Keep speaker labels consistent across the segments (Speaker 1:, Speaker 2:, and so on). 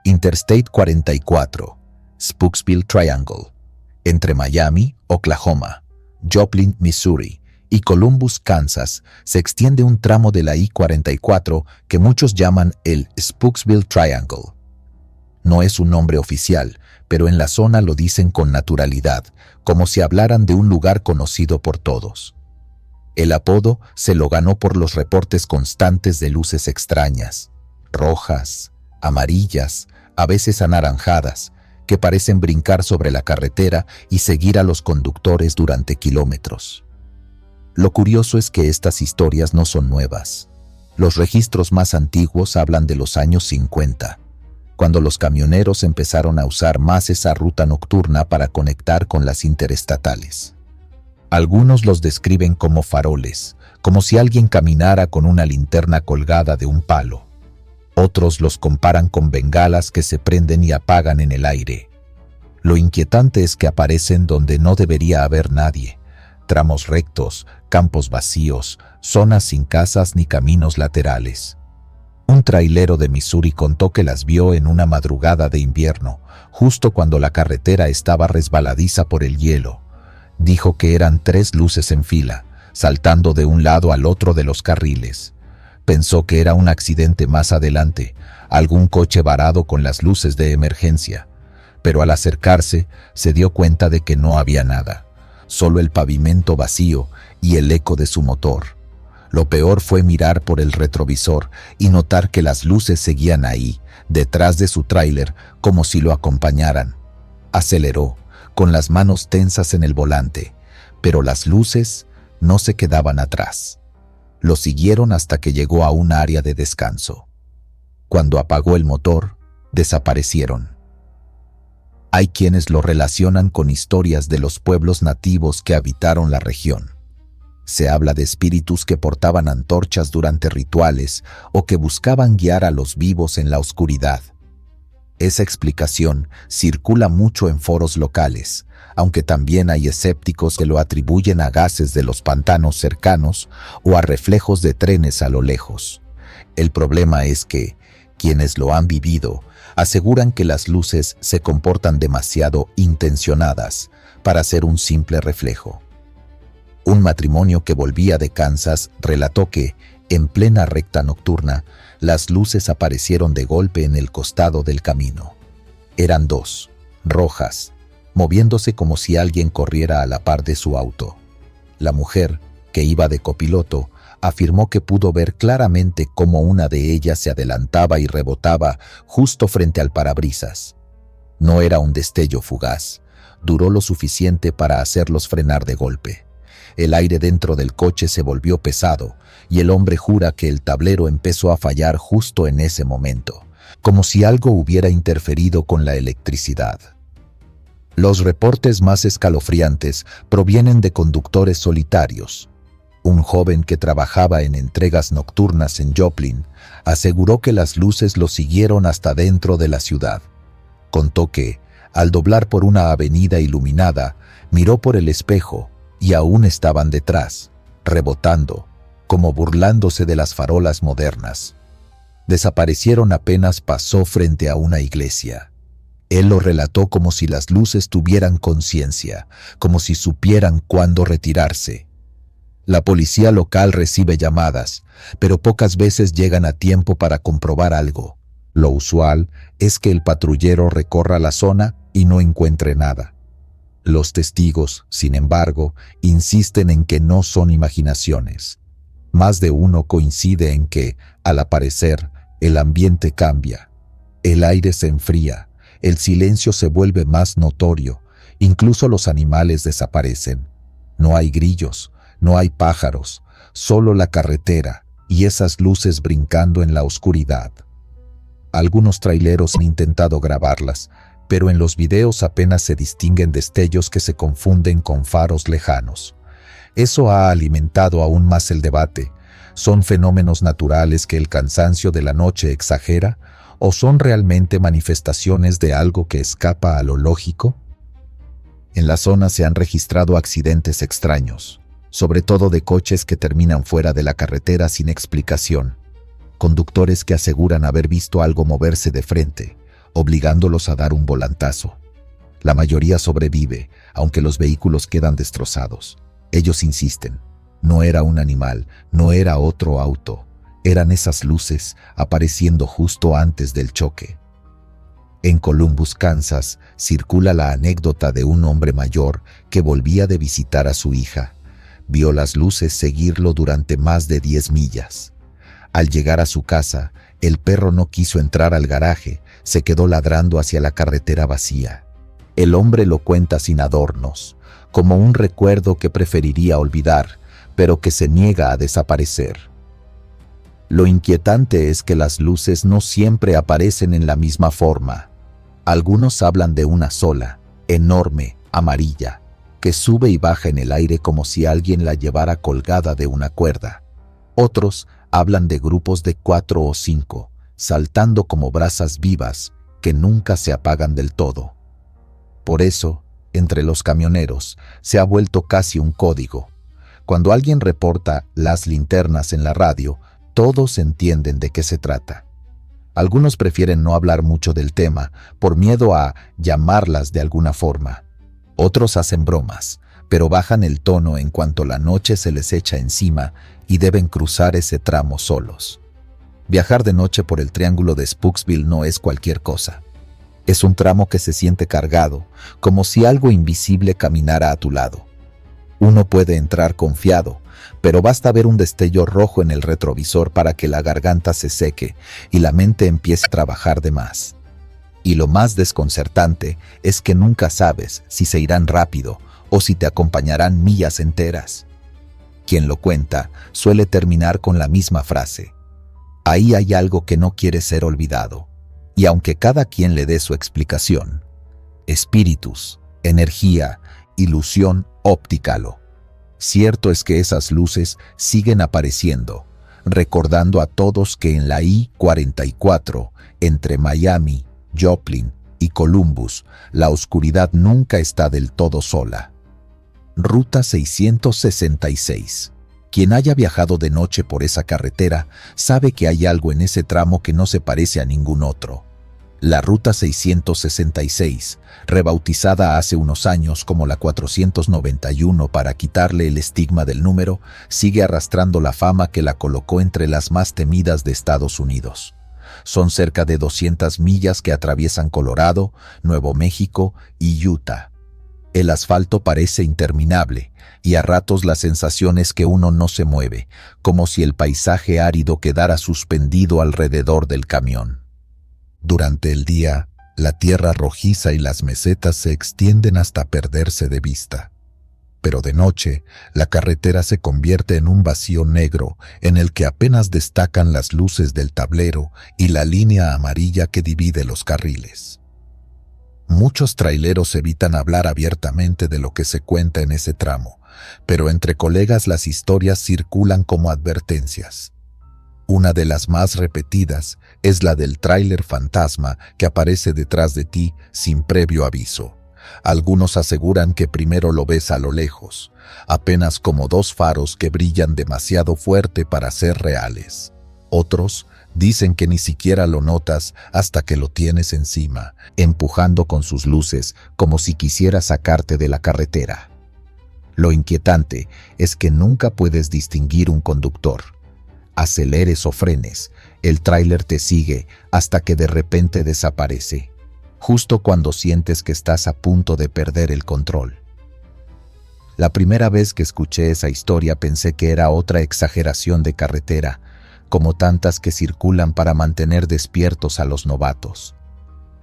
Speaker 1: Interstate 44, Spooksville Triangle, entre Miami, Oklahoma, Joplin, Missouri y Columbus, Kansas, se extiende un tramo de la I-44 que muchos llaman el Spooksville Triangle. No es un nombre oficial, pero en la zona lo dicen con naturalidad, como si hablaran de un lugar conocido por todos. El apodo se lo ganó por los reportes constantes de luces extrañas, rojas, amarillas, a veces anaranjadas, que parecen brincar sobre la carretera y seguir a los conductores durante kilómetros. Lo curioso es que estas historias no son nuevas. Los registros más antiguos hablan de los años 50, cuando los camioneros empezaron a usar más esa ruta nocturna para conectar con las interestatales. Algunos los describen como faroles, como si alguien caminara con una linterna colgada de un palo. Otros los comparan con bengalas que se prenden y apagan en el aire. Lo inquietante es que aparecen donde no debería haber nadie: tramos rectos, campos vacíos, zonas sin casas ni caminos laterales. Un trailero de Missouri contó que las vio en una madrugada de invierno, justo cuando la carretera estaba resbaladiza por el hielo. Dijo que eran 3 luces en fila, saltando de un lado al otro de los carriles. Pensó que era un accidente más adelante, algún coche varado con las luces de emergencia, pero al acercarse se dio cuenta de que no había nada, solo el pavimento vacío y el eco de su motor. Lo peor fue mirar por el retrovisor y notar que las luces seguían ahí, detrás de su tráiler, como si lo acompañaran. Aceleró, con las manos tensas en el volante, pero las luces no se quedaban atrás. Lo siguieron hasta que llegó a un área de descanso. Cuando apagó el motor, desaparecieron. Hay quienes lo relacionan con historias de los pueblos nativos que habitaron la región. Se habla de espíritus que portaban antorchas durante rituales o que buscaban guiar a los vivos en la oscuridad. Esa explicación circula mucho en foros locales, aunque también hay escépticos que lo atribuyen a gases de los pantanos cercanos o a reflejos de trenes a lo lejos. El problema es que quienes lo han vivido aseguran que las luces se comportan demasiado intencionadas para ser un simple reflejo. Un matrimonio que volvía de Kansas relató que, en plena recta nocturna, las luces aparecieron de golpe en el costado del camino. Eran 2, rojas, moviéndose como si alguien corriera a la par de su auto. La mujer, que iba de copiloto, afirmó que pudo ver claramente cómo una de ellas se adelantaba y rebotaba justo frente al parabrisas. No era un destello fugaz, duró lo suficiente para hacerlos frenar de golpe. El aire dentro del coche se volvió pesado y el hombre jura que el tablero empezó a fallar justo en ese momento, como si algo hubiera interferido con la electricidad. Los reportes más escalofriantes provienen de conductores solitarios. Un joven que trabajaba en entregas nocturnas en Joplin aseguró que las luces lo siguieron hasta dentro de la ciudad. Contó que, al doblar por una avenida iluminada, miró por el espejo y aún estaban detrás, rebotando, como burlándose de las farolas modernas. Desaparecieron apenas pasó frente a una iglesia. Él lo relató como si las luces tuvieran conciencia, como si supieran cuándo retirarse. La policía local recibe llamadas, pero pocas veces llegan a tiempo para comprobar algo. Lo usual es que el patrullero recorra la zona y no encuentre nada. Los testigos, sin embargo, insisten en que no son imaginaciones. Más de uno coincide en que, al aparecer, el ambiente cambia. El aire se enfría, el silencio se vuelve más notorio, incluso los animales desaparecen. No hay grillos, no hay pájaros, solo la carretera y esas luces brincando en la oscuridad. Algunos traileros han intentado grabarlas, pero en los videos apenas se distinguen destellos que se confunden con faros lejanos. Eso ha alimentado aún más el debate. ¿Son fenómenos naturales que el cansancio de la noche exagera o son realmente manifestaciones de algo que escapa a lo lógico? En la zona se han registrado accidentes extraños, sobre todo de coches que terminan fuera de la carretera sin explicación, conductores que aseguran haber visto algo moverse de frente, obligándolos a dar un volantazo. La mayoría sobrevive, aunque los vehículos quedan destrozados. Ellos insisten. No era un animal, no era otro auto. Eran esas luces apareciendo justo antes del choque. En Columbus, Kansas, circula la anécdota de un hombre mayor que volvía de visitar a su hija. Vio las luces seguirlo durante más de 10 millas. Al llegar a su casa, el perro no quiso entrar al garaje, se quedó ladrando hacia la carretera vacía. El hombre lo cuenta sin adornos, como un recuerdo que preferiría olvidar, pero que se niega a desaparecer. Lo inquietante es que las luces no siempre aparecen en la misma forma. Algunos hablan de una sola, enorme, amarilla, que sube y baja en el aire como si alguien la llevara colgada de una cuerda. Otros hablan de grupos de 4 o 5, saltando como brasas vivas que nunca se apagan del todo. Por eso, entre los camioneros, se ha vuelto casi un código. Cuando alguien reporta las linternas en la radio, todos entienden de qué se trata. Algunos prefieren no hablar mucho del tema por miedo a llamarlas de alguna forma. Otros hacen bromas, pero bajan el tono en cuanto la noche se les echa encima y deben cruzar ese tramo solos. Viajar de noche por el triángulo de Spooksville no es cualquier cosa. Es un tramo que se siente cargado, como si algo invisible caminara a tu lado. Uno puede entrar confiado, pero basta ver un destello rojo en el retrovisor para que la garganta se seque y la mente empiece a trabajar de más. Y lo más desconcertante es que nunca sabes si se irán rápido o si te acompañarán millas enteras. Quien lo cuenta suele terminar con la misma frase: ahí hay algo que no quiere ser olvidado. Y aunque cada quien le dé su explicación, espíritus, energía, ilusión, ópticalo. Cierto es que esas luces siguen apareciendo, recordando a todos que en la I-44, entre Miami, Joplin y Columbus, la oscuridad nunca está del todo sola. Ruta 666. Quien haya viajado de noche por esa carretera sabe que hay algo en ese tramo que no se parece a ningún otro. La Ruta 666, rebautizada hace unos años como la 491 para quitarle el estigma del número, sigue arrastrando la fama que la colocó entre las más temidas de Estados Unidos. Son cerca de 200 millas que atraviesan Colorado, Nuevo México y Utah. El asfalto parece interminable y a ratos la sensación es que uno no se mueve, como si el paisaje árido quedara suspendido alrededor del camión. Durante el día, la tierra rojiza y las mesetas se extienden hasta perderse de vista. Pero de noche, la carretera se convierte en un vacío negro en el que apenas destacan las luces del tablero y la línea amarilla que divide los carriles. Muchos traileros evitan hablar abiertamente de lo que se cuenta en ese tramo, pero entre colegas las historias circulan como advertencias. Una de las más repetidas es la del tráiler fantasma que aparece detrás de ti sin previo aviso. Algunos aseguran que primero lo ves a lo lejos, apenas como 2 faros que brillan demasiado fuerte para ser reales. Otros dicen que ni siquiera lo notas hasta que lo tienes encima, empujando con sus luces como si quisiera sacarte de la carretera. Lo inquietante es que nunca puedes distinguir un conductor. Aceleres o frenes, el tráiler te sigue hasta que de repente desaparece, justo cuando sientes que estás a punto de perder el control. La primera vez que escuché esa historia pensé que era otra exageración de carretera, como tantas que circulan para mantener despiertos a los novatos.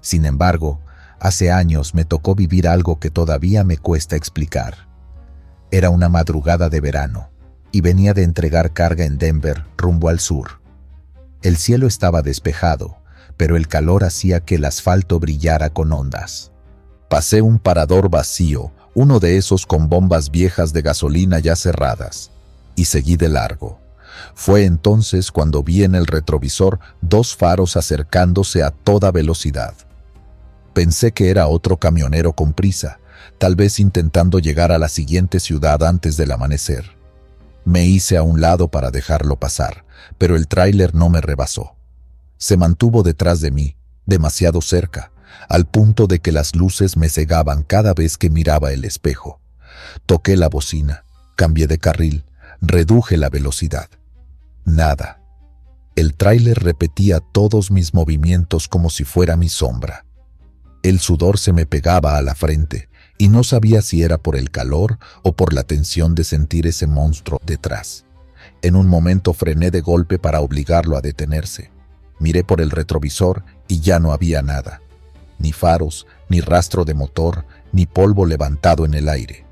Speaker 1: Sin embargo, hace años me tocó vivir algo que todavía me cuesta explicar. Era una madrugada de verano, y venía de entregar carga en Denver, rumbo al sur. El cielo estaba despejado, pero el calor hacía que el asfalto brillara con ondas. Pasé un parador vacío, uno de esos con bombas viejas de gasolina ya cerradas, y seguí de largo. Fue entonces cuando vi en el retrovisor 2 faros acercándose a toda velocidad. Pensé que era otro camionero con prisa, tal vez intentando llegar a la siguiente ciudad antes del amanecer. Me hice a un lado para dejarlo pasar, pero el tráiler no me rebasó. Se mantuvo detrás de mí, demasiado cerca, al punto de que las luces me cegaban cada vez que miraba el espejo. Toqué la bocina, cambié de carril, reduje la velocidad. Nada. El tráiler repetía todos mis movimientos como si fuera mi sombra. El sudor se me pegaba a la frente y no sabía si era por el calor o por la tensión de sentir ese monstruo detrás. En un momento frené de golpe para obligarlo a detenerse. Miré por el retrovisor y ya no había nada. Ni faros, ni rastro de motor, ni polvo levantado en el aire.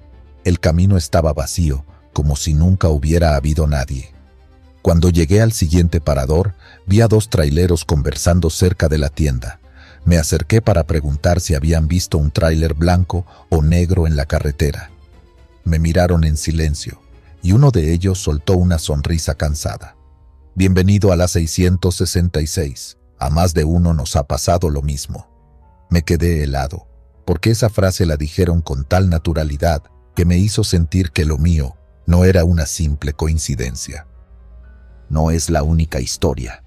Speaker 1: El camino estaba vacío, como si nunca hubiera habido nadie. Cuando llegué al siguiente parador, vi a dos traileros conversando cerca de la tienda. Me acerqué para preguntar si habían visto un tráiler blanco o negro en la carretera. Me miraron en silencio, y uno de ellos soltó una sonrisa cansada. Bienvenido a la 666. A más de uno nos ha pasado lo mismo. Me quedé helado, porque esa frase la dijeron con tal naturalidad que me hizo sentir que lo mío no era una simple coincidencia. No es la única historia.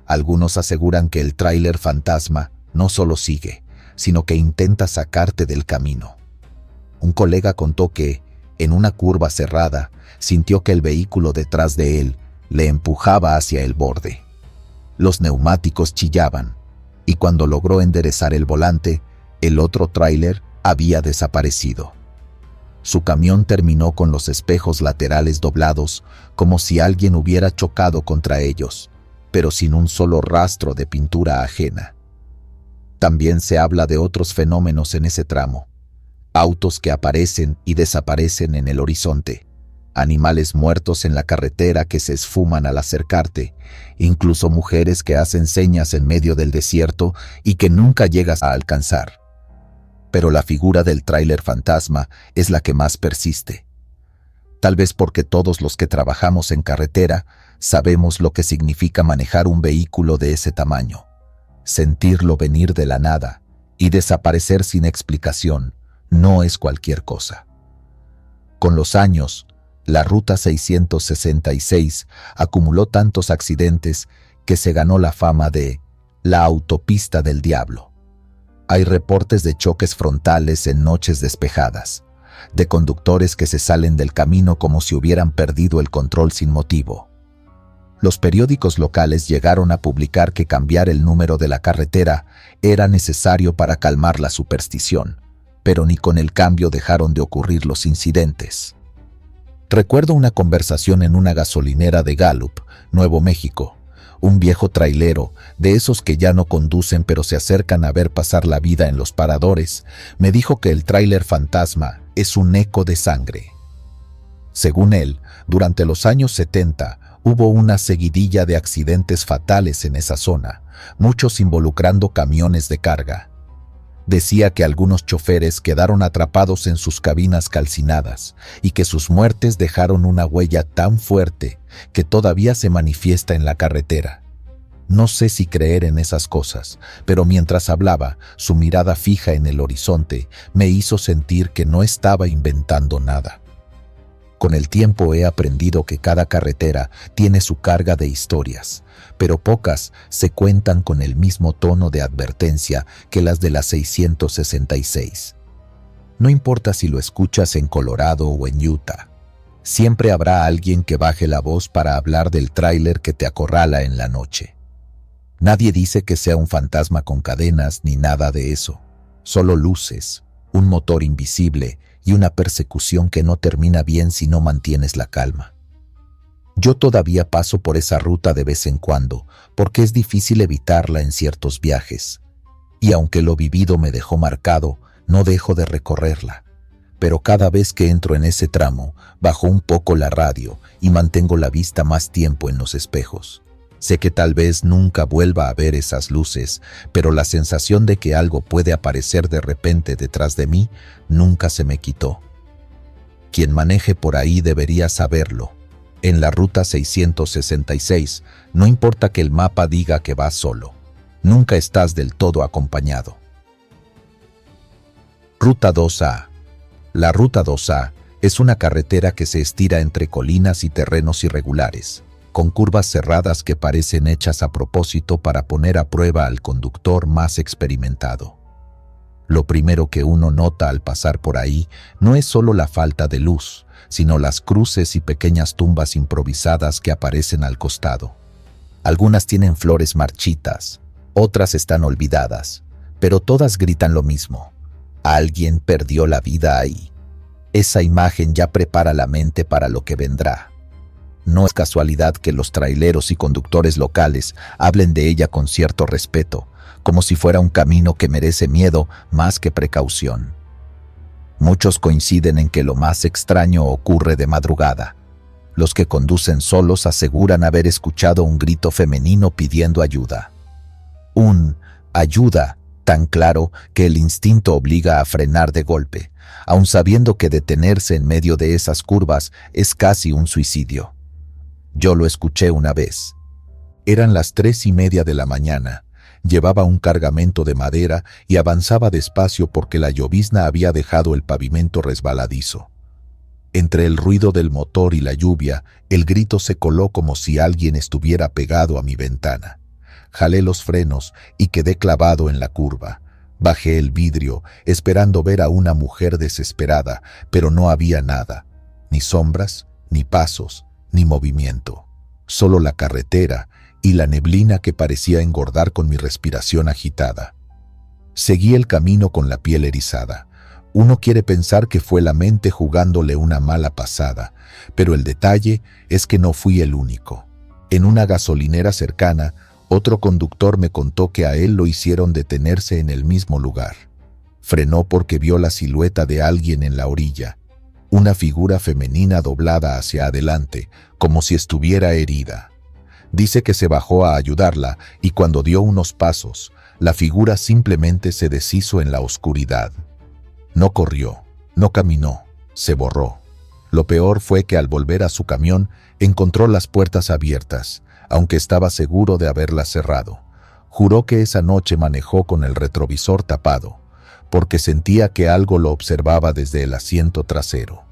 Speaker 1: Algunos aseguran que el tráiler fantasma no solo sigue, sino que intenta sacarte del camino. Un colega contó que, en una curva cerrada, sintió que el vehículo detrás de él le empujaba hacia el borde. Los neumáticos chillaban, y cuando logró enderezar el volante, el otro tráiler había desaparecido. Su camión terminó con los espejos laterales doblados, como si alguien hubiera chocado contra ellos, pero sin un solo rastro de pintura ajena. También se habla de otros fenómenos en ese tramo. Autos que aparecen y desaparecen en el horizonte, animales muertos en la carretera que se esfuman al acercarte, incluso mujeres que hacen señas en medio del desierto y que nunca llegas a alcanzar. Pero la figura del tráiler fantasma es la que más persiste. Tal vez porque todos los que trabajamos en carretera sabemos lo que significa manejar un vehículo de ese tamaño. Sentirlo venir de la nada y desaparecer sin explicación no es cualquier cosa. Con los años, la Ruta 666 acumuló tantos accidentes que se ganó la fama de la autopista del diablo. Hay reportes de choques frontales en noches despejadas, de conductores que se salen del camino como si hubieran perdido el control sin motivo. Los periódicos locales llegaron a publicar que cambiar el número de la carretera era necesario para calmar la superstición, pero ni con el cambio dejaron de ocurrir los incidentes. Recuerdo una conversación en una gasolinera de Gallup, Nuevo México. Un viejo trailero, de esos que ya no conducen pero se acercan a ver pasar la vida en los paradores, me dijo que el tráiler fantasma es un eco de sangre. Según él, durante los años 70 hubo una seguidilla de accidentes fatales en esa zona, muchos involucrando camiones de carga. Decía que algunos choferes quedaron atrapados en sus cabinas calcinadas y que sus muertes dejaron una huella tan fuerte que todavía se manifiesta en la carretera. No sé si creer en esas cosas, pero mientras hablaba, su mirada fija en el horizonte me hizo sentir que no estaba inventando nada. Con el tiempo he aprendido que cada carretera tiene su carga de historias, pero pocas se cuentan con el mismo tono de advertencia que las de la 666. No importa si lo escuchas en Colorado o en Utah, siempre habrá alguien que baje la voz para hablar del tráiler que te acorrala en la noche. Nadie dice que sea un fantasma con cadenas ni nada de eso, solo luces, un motor invisible y una persecución que no termina bien si no mantienes la calma. Yo todavía paso por esa ruta de vez en cuando, porque es difícil evitarla en ciertos viajes. Y aunque lo vivido me dejó marcado, no dejo de recorrerla. Pero cada vez que entro en ese tramo, bajo un poco la radio y mantengo la vista más tiempo en los espejos. Sé que tal vez nunca vuelva a ver esas luces, pero la sensación de que algo puede aparecer de repente detrás de mí nunca se me quitó. Quien maneje por ahí debería saberlo. En la Ruta 666, no importa que el mapa diga que vas solo, nunca estás del todo acompañado. Ruta 2A. La Ruta 2A es una carretera que se estira entre colinas y terrenos irregulares. con curvas cerradas que parecen hechas a propósito para poner a prueba al conductor más experimentado. Lo primero que uno nota al pasar por ahí no es solo la falta de luz, sino las cruces y pequeñas tumbas improvisadas que aparecen al costado. Algunas tienen flores marchitas, otras están olvidadas, pero todas gritan lo mismo: alguien perdió la vida ahí. Esa imagen ya prepara la mente para lo que vendrá. No es casualidad que los traileros y conductores locales hablen de ella con cierto respeto, como si fuera un camino que merece miedo más que precaución. Muchos coinciden en que lo más extraño ocurre de madrugada. Los que conducen solos aseguran haber escuchado un grito femenino pidiendo ayuda. Un ayuda tan claro que el instinto obliga a frenar de golpe, aun sabiendo que detenerse en medio de esas curvas es casi un suicidio. Yo lo escuché una vez. Eran las 3:30 de la mañana. Llevaba un cargamento de madera y avanzaba despacio porque la llovizna había dejado el pavimento resbaladizo. Entre el ruido del motor y la lluvia, el grito se coló como si alguien estuviera pegado a mi ventana. Jalé los frenos y quedé clavado en la curva. Bajé el vidrio, esperando ver a una mujer desesperada, pero no había nada. Ni sombras, ni pasos, ni movimiento. Solo la carretera y la neblina que parecía engordar con mi respiración agitada. Seguí el camino con la piel erizada. Uno quiere pensar que fue la mente jugándole una mala pasada, pero el detalle es que no fui el único. En una gasolinera cercana, otro conductor me contó que a él lo hicieron detenerse en el mismo lugar. Frenó porque vio la silueta de alguien en la orilla, una figura femenina doblada hacia adelante, como si estuviera herida. Dice que se bajó a ayudarla y cuando dio unos pasos, la figura simplemente se deshizo en la oscuridad. No corrió, no caminó, se borró. Lo peor fue que al volver a su camión encontró las puertas abiertas, aunque estaba seguro de haberlas cerrado. Juró que esa noche manejó con el retrovisor tapado, porque sentía que algo lo observaba desde el asiento trasero.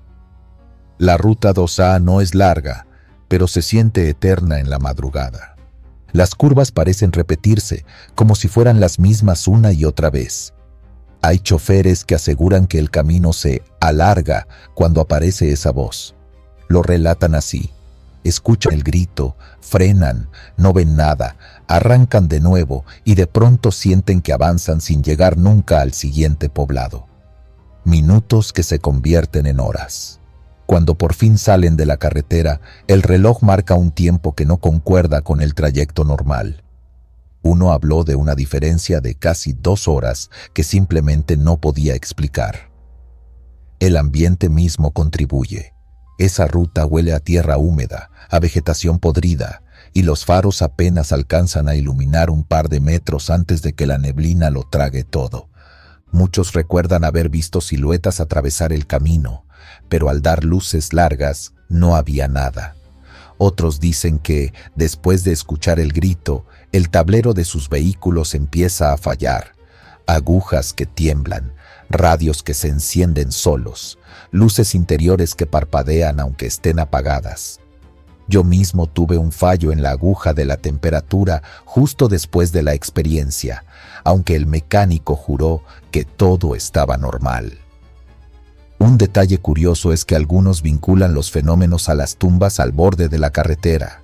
Speaker 1: La ruta 2A no es larga, pero se siente eterna en la madrugada. Las curvas parecen repetirse, como si fueran las mismas una y otra vez. Hay choferes que aseguran que el camino se alarga cuando aparece esa voz. Lo relatan así: escuchan el grito, frenan, no ven nada, arrancan de nuevo y de pronto sienten que avanzan sin llegar nunca al siguiente poblado. Minutos que se convierten en horas. Cuando por fin salen de la carretera, el reloj marca un tiempo que no concuerda con el trayecto normal. Uno habló de una diferencia de casi 2 horas que simplemente no podía explicar. El ambiente mismo contribuye. Esa ruta huele a tierra húmeda, a vegetación podrida, y los faros apenas alcanzan a iluminar un par de metros antes de que la neblina lo trague todo. Muchos recuerdan haber visto siluetas atravesar el camino, pero al dar luces largas no había nada. Otros dicen que, después de escuchar el grito, el tablero de sus vehículos empieza a fallar. Agujas que tiemblan, radios que se encienden solos, luces interiores que parpadean aunque estén apagadas. Yo mismo tuve un fallo en la aguja de la temperatura justo después de la experiencia, aunque el mecánico juró que todo estaba normal. Un detalle curioso es que algunos vinculan los fenómenos a las tumbas al borde de la carretera.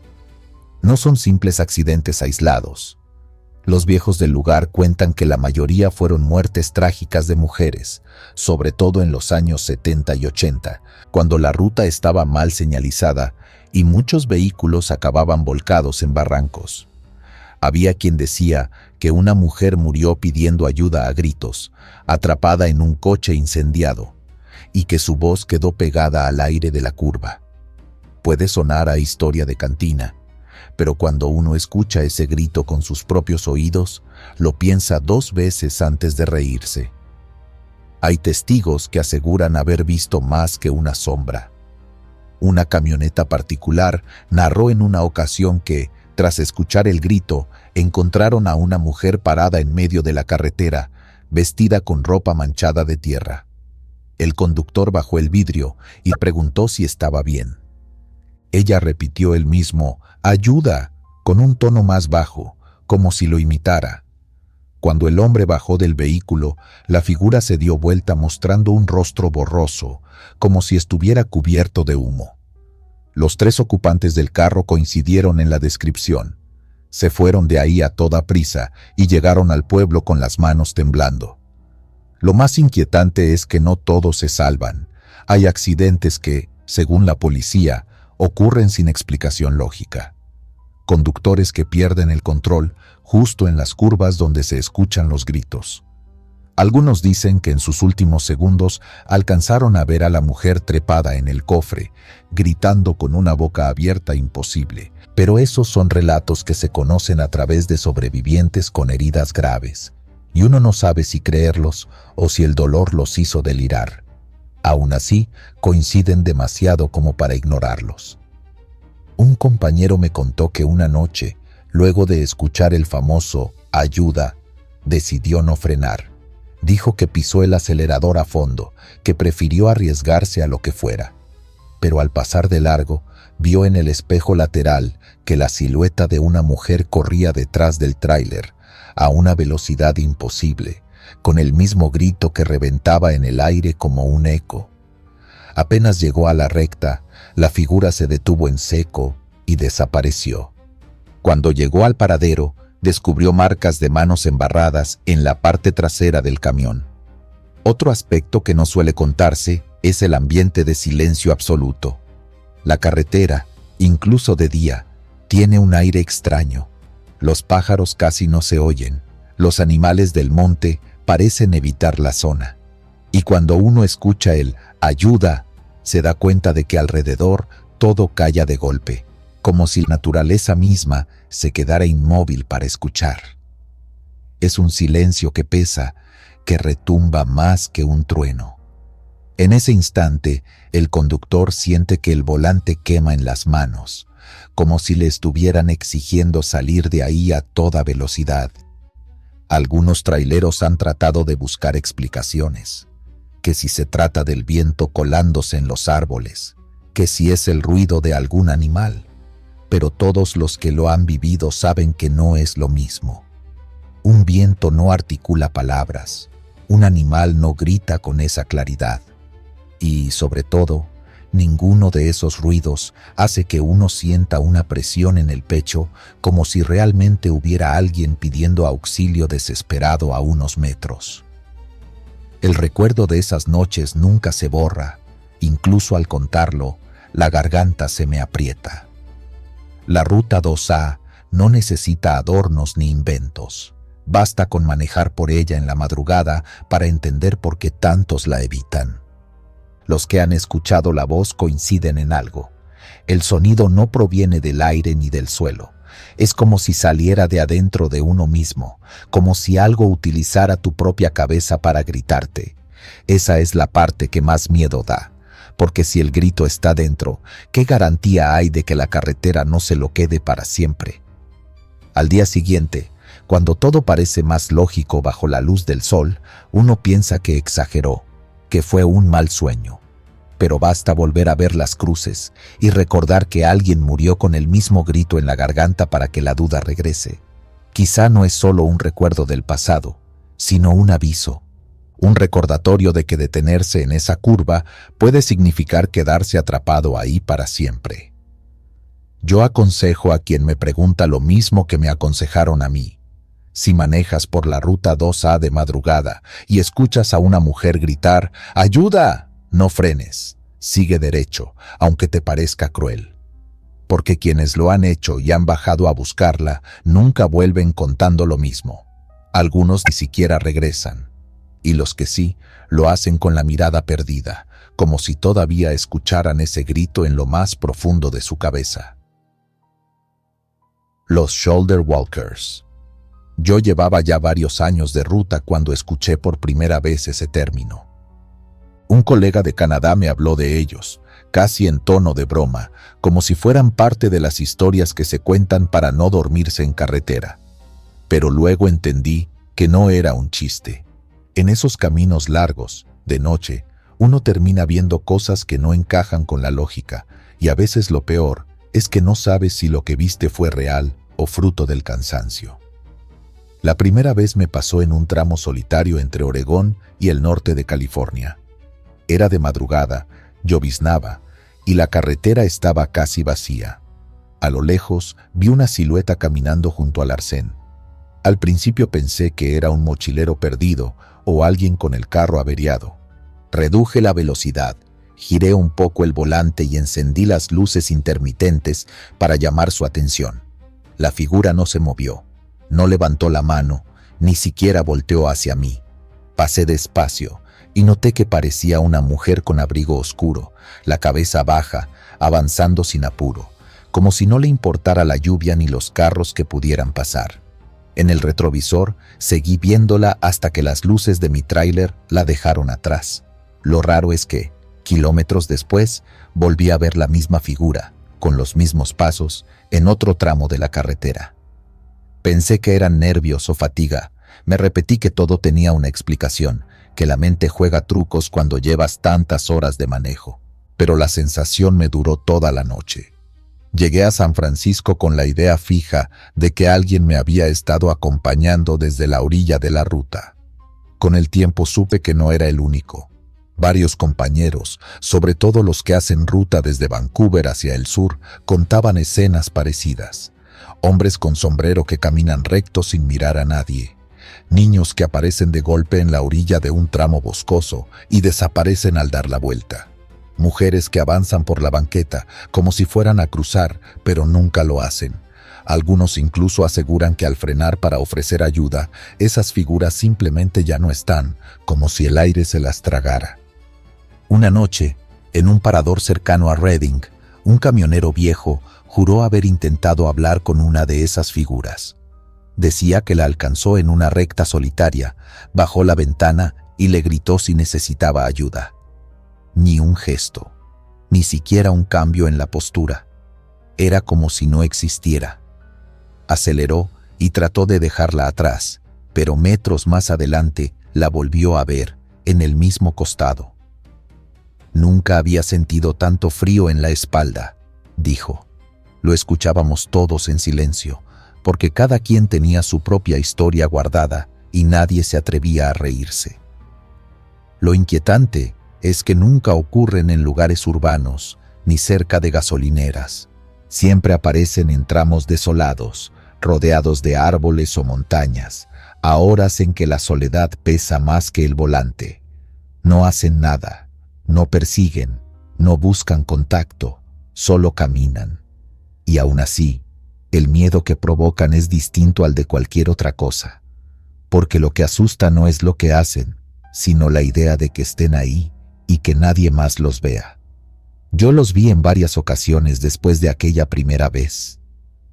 Speaker 1: No son simples accidentes aislados. Los viejos del lugar cuentan que la mayoría fueron muertes trágicas de mujeres, sobre todo en los años 70 y 80, cuando la ruta estaba mal señalizada y muchos vehículos acababan volcados en barrancos. Había quien decía que una mujer murió pidiendo ayuda a gritos, atrapada en un coche incendiado, y que su voz quedó pegada al aire de la curva. Puede sonar a historia de cantina, pero cuando uno escucha ese grito con sus propios oídos, lo piensa 2 veces antes de reírse. Hay testigos que aseguran haber visto más que una sombra. Una camioneta particular narró en una ocasión que, tras escuchar el grito, encontraron a una mujer parada en medio de la carretera, vestida con ropa manchada de tierra. El conductor bajó el vidrio y preguntó si estaba bien. Ella repitió el mismo ¡Ayuda!, con un tono más bajo, como si lo imitara. Cuando el hombre bajó del vehículo, la figura se dio vuelta mostrando un rostro borroso, como si estuviera cubierto de humo. Los 3 ocupantes del carro coincidieron en la descripción. Se fueron de ahí a toda prisa y llegaron al pueblo con las manos temblando. Lo más inquietante es que no todos se salvan. Hay accidentes que, según la policía, ocurren sin explicación lógica. Conductores que pierden el control justo en las curvas donde se escuchan los gritos. Algunos dicen que en sus últimos segundos alcanzaron a ver a la mujer trepada en el cofre, gritando con una boca abierta imposible, pero esos son relatos que se conocen a través de sobrevivientes con heridas graves, y uno no sabe si creerlos o si el dolor los hizo delirar. Aún así, coinciden demasiado como para ignorarlos. Un compañero me contó que una noche, luego de escuchar el famoso «ayuda», decidió no frenar. Dijo que pisó el acelerador a fondo, que prefirió arriesgarse a lo que fuera. Pero al pasar de largo, vio en el espejo lateral que la silueta de una mujer corría detrás del tráiler, a una velocidad imposible, con el mismo grito que reventaba en el aire como un eco. Apenas llegó a la recta, la figura se detuvo en seco y desapareció. Cuando llegó al paradero, descubrió marcas de manos embarradas en la parte trasera del camión. Otro aspecto que no suele contarse es el ambiente de silencio absoluto. La carretera, incluso de día, tiene un aire extraño. Los pájaros casi no se oyen. Los animales del monte parecen evitar la zona. Y cuando uno escucha el «ayuda», se da cuenta de que alrededor todo calla de golpe, como si la naturaleza misma se quedara inmóvil para escuchar. Es un silencio que pesa, que retumba más que un trueno. En ese instante, el conductor siente que el volante quema en las manos, como si le estuvieran exigiendo salir de ahí a toda velocidad. Algunos traileros han tratado de buscar explicaciones, que si se trata del viento colándose en los árboles, que si es el ruido de algún animal, pero todos los que lo han vivido saben que no es lo mismo. Un viento no articula palabras, un animal no grita con esa claridad, y, sobre todo, ninguno de esos ruidos hace que uno sienta una presión en el pecho como si realmente hubiera alguien pidiendo auxilio desesperado a unos metros. El recuerdo de esas noches nunca se borra, incluso al contarlo, la garganta se me aprieta. La Ruta 2A no necesita adornos ni inventos. Basta con manejar por ella en la madrugada para entender por qué tantos la evitan. Los que han escuchado la voz coinciden en algo. El sonido no proviene del aire ni del suelo. Es como si saliera de adentro de uno mismo, como si algo utilizara tu propia cabeza para gritarte. Esa es la parte que más miedo da, porque si el grito está dentro, ¿qué garantía hay de que la carretera no se lo quede para siempre? Al día siguiente, cuando todo parece más lógico bajo la luz del sol, uno piensa que exageró, que fue un mal sueño. Pero basta volver a ver las cruces y recordar que alguien murió con el mismo grito en la garganta para que la duda regrese. Quizá no es solo un recuerdo del pasado, sino un aviso, un recordatorio de que detenerse en esa curva puede significar quedarse atrapado ahí para siempre. Yo aconsejo a quien me pregunta lo mismo que me aconsejaron a mí. Si manejas por la Ruta 2A de madrugada y escuchas a una mujer gritar «¡Ayuda!», no frenes, sigue derecho, aunque te parezca cruel. Porque quienes lo han hecho y han bajado a buscarla nunca vuelven contando lo mismo. Algunos ni siquiera regresan. Y los que sí, lo hacen con la mirada perdida, como si todavía escucharan ese grito en lo más profundo de su cabeza. Los Shoulder Walkers. Yo llevaba ya varios años de ruta cuando escuché por primera vez ese término. Un colega de Canadá me habló de ellos, casi en tono de broma, como si fueran parte de las historias que se cuentan para no dormirse en carretera. Pero luego entendí que no era un chiste. En esos caminos largos, de noche, uno termina viendo cosas que no encajan con la lógica, y a veces lo peor es que no sabes si lo que viste fue real o fruto del cansancio. La primera vez me pasó en un tramo solitario entre Oregón y el norte de California. Era de madrugada, lloviznaba, y la carretera estaba casi vacía. A lo lejos vi una silueta caminando junto al arcén. Al principio pensé que era un mochilero perdido o alguien con el carro averiado. Reduje la velocidad, giré un poco el volante y encendí las luces intermitentes para llamar su atención. La figura no se movió, no levantó la mano, ni siquiera volteó hacia mí. Pasé despacio y noté que parecía una mujer con abrigo oscuro, la cabeza baja, avanzando sin apuro, como si no le importara la lluvia ni los carros que pudieran pasar. En el retrovisor seguí viéndola hasta que las luces de mi tráiler la dejaron atrás. Lo raro es que, kilómetros después, volví a ver la misma figura, con los mismos pasos, en otro tramo de la carretera. Pensé que eran nervios o fatiga. Me repetí que todo tenía una explicación, que la mente juega trucos cuando llevas tantas horas de manejo. Pero la sensación me duró toda la noche. Llegué a San Francisco con la idea fija de que alguien me había estado acompañando desde la orilla de la ruta. Con el tiempo supe que no era el único. Varios compañeros, sobre todo los que hacen ruta desde Vancouver hacia el sur, contaban escenas parecidas. Hombres con sombrero que caminan recto sin mirar a nadie. Niños que aparecen de golpe en la orilla de un tramo boscoso y desaparecen al dar la vuelta. Mujeres que avanzan por la banqueta como si fueran a cruzar, pero nunca lo hacen. Algunos incluso aseguran que al frenar para ofrecer ayuda, esas figuras simplemente ya no están, como si el aire se las tragara. Una noche, en un parador cercano a Redding, un camionero viejo juró haber intentado hablar con una de esas figuras. Decía que la alcanzó en una recta solitaria, bajó la ventana y le gritó si necesitaba ayuda. Ni un gesto, ni siquiera un cambio en la postura. Era como si no existiera. Aceleró y trató de dejarla atrás, pero metros más adelante la volvió a ver, en el mismo costado. Nunca había sentido tanto frío en la espalda, dijo. Lo escuchábamos todos en silencio, porque cada quien tenía su propia historia guardada y nadie se atrevía a reírse. Lo inquietante es que nunca ocurren en lugares urbanos ni cerca de gasolineras. Siempre aparecen en tramos desolados, rodeados de árboles o montañas, a horas en que la soledad pesa más que el volante. No hacen nada, no persiguen, no buscan contacto, solo caminan. Y aún así, el miedo que provocan es distinto al de cualquier otra cosa, porque lo que asusta no es lo que hacen, sino la idea de que estén ahí y que nadie más los vea. Yo los vi en varias ocasiones después de aquella primera vez.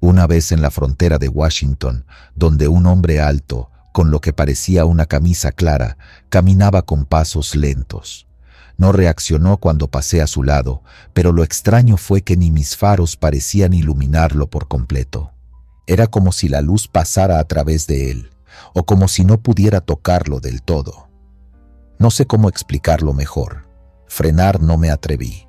Speaker 1: Una vez en la frontera de Washington, donde un hombre alto, con lo que parecía una camisa clara, caminaba con pasos lentos. No reaccionó cuando pasé a su lado, pero lo extraño fue que ni mis faros parecían iluminarlo por completo. Era como si la luz pasara a través de él, o como si no pudiera tocarlo del todo. No sé cómo explicarlo mejor. Frenar no me atreví.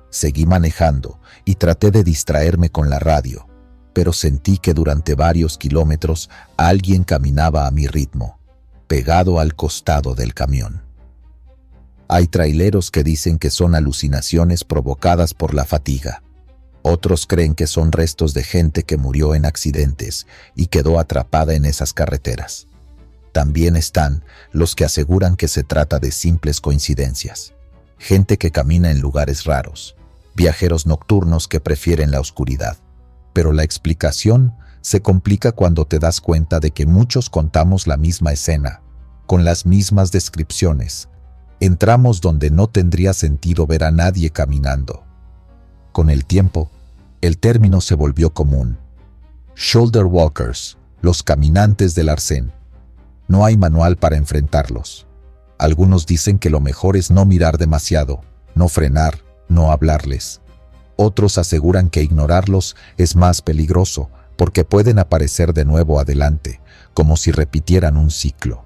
Speaker 1: Seguí manejando y traté de distraerme con la radio, pero sentí que durante varios kilómetros alguien caminaba a mi ritmo, pegado al costado del camión. Hay traileros que dicen que son alucinaciones provocadas por la fatiga. Otros creen que son restos de gente que murió en accidentes y quedó atrapada en esas carreteras. También están los que aseguran que se trata de simples coincidencias. Gente que camina en lugares raros, viajeros nocturnos que prefieren la oscuridad. Pero la explicación se complica cuando te das cuenta de que muchos contamos la misma escena, con las mismas descripciones. Entramos donde no tendría sentido ver a nadie caminando. Con el tiempo, el término se volvió común. Shoulder walkers, los caminantes del arcén. No hay manual para enfrentarlos. Algunos dicen que lo mejor es no mirar demasiado, no frenar, no hablarles. Otros aseguran que ignorarlos es más peligroso porque pueden aparecer de nuevo adelante, como si repitieran un ciclo.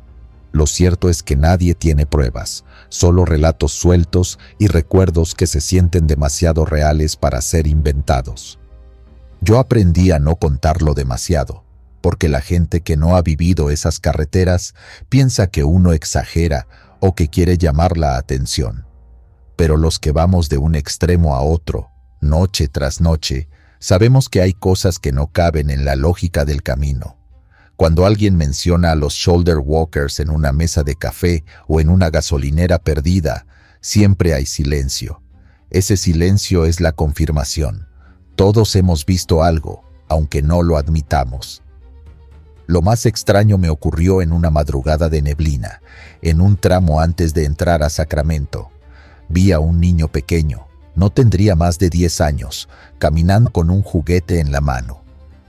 Speaker 1: Lo cierto es que nadie tiene pruebas, solo relatos sueltos y recuerdos que se sienten demasiado reales para ser inventados. Yo aprendí a no contarlo demasiado, porque la gente que no ha vivido esas carreteras piensa que uno exagera o que quiere llamar la atención. Pero los que vamos de un extremo a otro, noche tras noche, sabemos que hay cosas que no caben en la lógica del camino. Cuando alguien menciona a los shoulder walkers en una mesa de café o en una gasolinera perdida, siempre hay silencio. Ese silencio es la confirmación. Todos hemos visto algo, aunque no lo admitamos. Lo más extraño me ocurrió en una madrugada de neblina, en un tramo antes de entrar a Sacramento. Vi a un niño pequeño, no tendría más de 10 años, caminando con un juguete en la mano.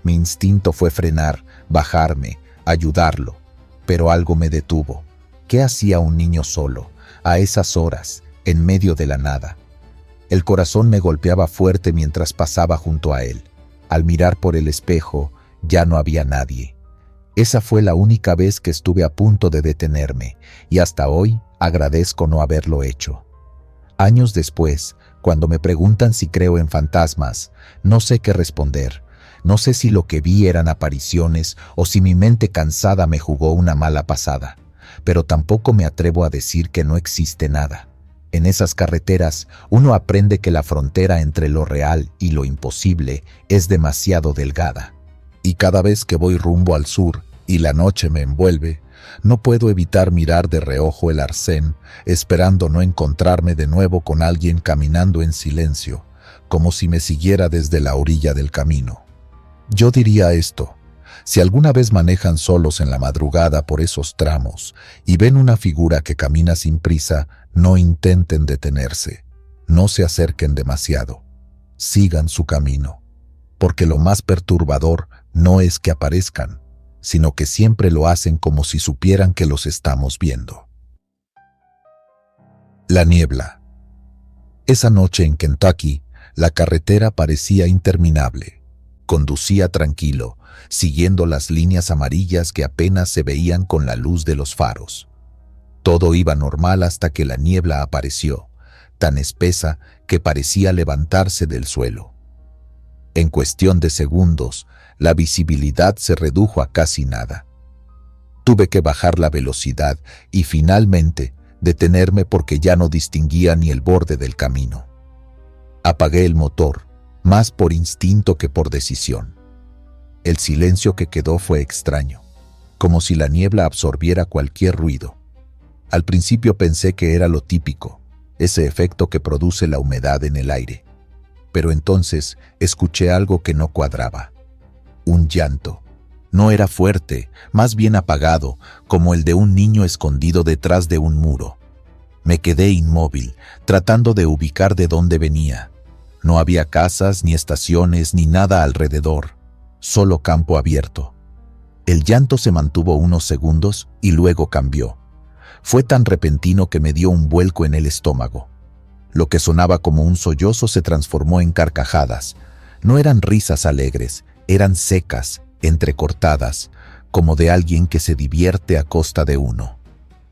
Speaker 1: Mi instinto fue frenar, bajarme, ayudarlo, pero algo me detuvo. ¿Qué hacía un niño solo, a esas horas, en medio de la nada? El corazón me golpeaba fuerte mientras pasaba junto a él. Al mirar por el espejo, ya no había nadie. Esa fue la única vez que estuve a punto de detenerme, y hasta hoy agradezco no haberlo hecho. Años después, cuando me preguntan si creo en fantasmas, no sé qué responder. No sé si lo que vi eran apariciones o si mi mente cansada me jugó una mala pasada, pero tampoco me atrevo a decir que no existe nada. En esas carreteras, uno aprende que la frontera entre lo real y lo imposible es demasiado delgada. Y cada vez que voy rumbo al sur y la noche me envuelve, no puedo evitar mirar de reojo el arcén, esperando no encontrarme de nuevo con alguien caminando en silencio, como si me siguiera desde la orilla del camino. Yo diría esto: si alguna vez manejan solos en la madrugada por esos tramos y ven una figura que camina sin prisa, no intenten detenerse, no se acerquen demasiado, sigan su camino, porque lo más perturbador no es que aparezcan, sino que siempre lo hacen como si supieran que los estamos viendo. La niebla. Esa noche en Kentucky, la carretera parecía interminable. Conducía tranquilo, siguiendo las líneas amarillas que apenas se veían con la luz de los faros. Todo iba normal hasta que la niebla apareció, tan espesa que parecía levantarse del suelo. En cuestión de segundos, la visibilidad se redujo a casi nada. Tuve que bajar la velocidad y finalmente detenerme porque ya no distinguía ni el borde del camino. Apagué el motor, más por instinto que por decisión. El silencio que quedó fue extraño, como si la niebla absorbiera cualquier ruido. Al principio pensé que era lo típico, ese efecto que produce la humedad en el aire. Pero entonces escuché algo que no cuadraba. Un llanto. No era fuerte, más bien apagado, como el de un niño escondido detrás de un muro. Me quedé inmóvil, tratando de ubicar de dónde venía. No había casas, ni estaciones, ni nada alrededor, solo campo abierto. El llanto se mantuvo unos segundos y luego cambió. Fue tan repentino que me dio un vuelco en el estómago. Lo que sonaba como un sollozo se transformó en carcajadas. No eran risas alegres, eran secas, entrecortadas, como de alguien que se divierte a costa de uno.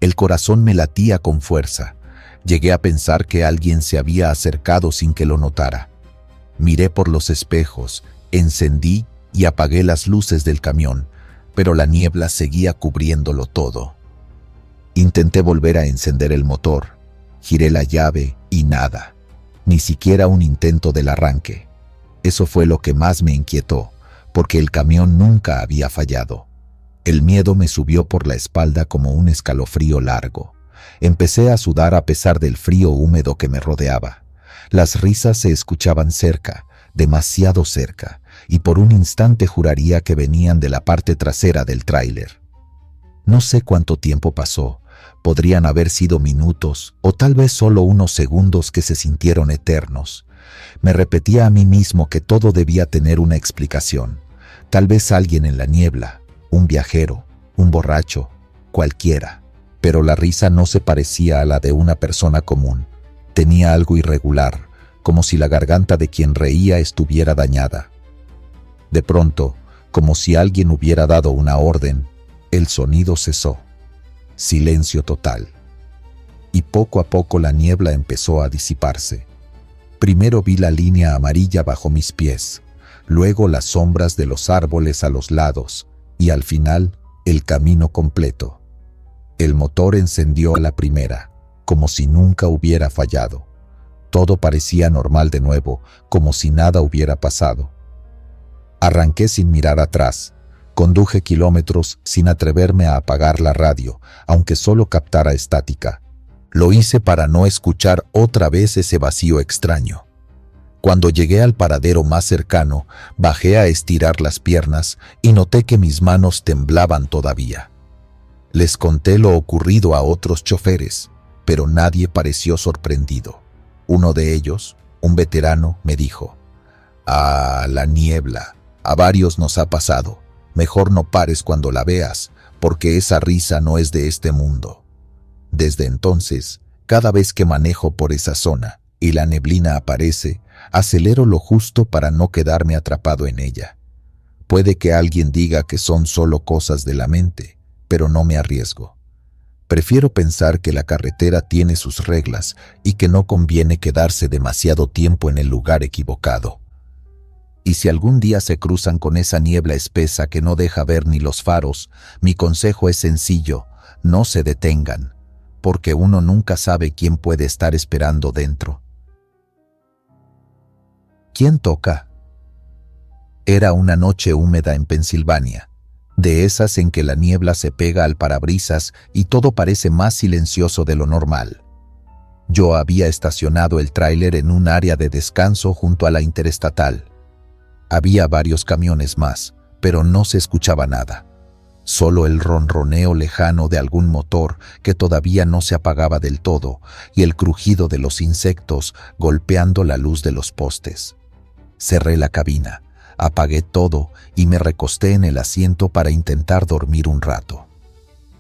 Speaker 1: El corazón me latía con fuerza. Llegué a pensar que alguien se había acercado sin que lo notara. Miré por los espejos, encendí y apagué las luces del camión, pero la niebla seguía cubriéndolo todo. Intenté volver a encender el motor. Giré la llave y nada. Ni siquiera un intento del arranque. Eso fue lo que más me inquietó, porque el camión nunca había fallado. El miedo me subió por la espalda como un escalofrío largo. Empecé a sudar a pesar del frío húmedo que me rodeaba. Las risas se escuchaban cerca, demasiado cerca, y por un instante juraría que venían de la parte trasera del tráiler. No sé cuánto tiempo pasó. Podrían haber sido minutos o tal vez solo unos segundos que se sintieron eternos. Me repetía a mí mismo que todo debía tener una explicación. Tal vez alguien en la niebla, un viajero, un borracho, cualquiera. Pero la risa no se parecía a la de una persona común. Tenía algo irregular, como si la garganta de quien reía estuviera dañada. De pronto, como si alguien hubiera dado una orden, el sonido cesó. Silencio total. Y poco a poco la niebla empezó a disiparse. Primero vi la línea amarilla bajo mis pies. luego las sombras de los árboles a los lados y al final el camino completo. El motor encendió a la primera, como si nunca hubiera fallado. Todo parecía normal de nuevo, como si nada hubiera pasado. Arranqué sin mirar atrás. Conduje kilómetros sin atreverme a apagar la radio, aunque solo captara estática. Lo hice para no escuchar otra vez ese vacío extraño. Cuando llegué al paradero más cercano, bajé a estirar las piernas y noté que mis manos temblaban todavía. Les conté lo ocurrido a otros choferes, pero nadie pareció sorprendido. Uno de ellos, un veterano, me dijo: «Ah, la niebla. A varios nos ha pasado. Mejor no pares cuando la veas, porque esa risa no es de este mundo». Desde entonces, cada vez que manejo por esa zona y la neblina aparece, acelero lo justo para no quedarme atrapado en ella. Puede que alguien diga que son solo cosas de la mente, pero no me arriesgo. Prefiero pensar que la carretera tiene sus reglas y que no conviene quedarse demasiado tiempo en el lugar equivocado. Y si algún día se cruzan con esa niebla espesa que no deja ver ni los faros, mi consejo es sencillo: no se detengan, porque uno nunca sabe quién puede estar esperando dentro. ¿Quién toca? Era una noche húmeda en Pensilvania, de esas en que la niebla se pega al parabrisas y todo parece más silencioso de lo normal. Yo había estacionado el tráiler en un área de descanso junto a la interestatal. Había varios camiones más, pero no se escuchaba nada. Solo el ronroneo lejano de algún motor que todavía no se apagaba del todo y el crujido de los insectos golpeando la luz de los postes. Cerré la cabina, apagué todo y me recosté en el asiento para intentar dormir un rato.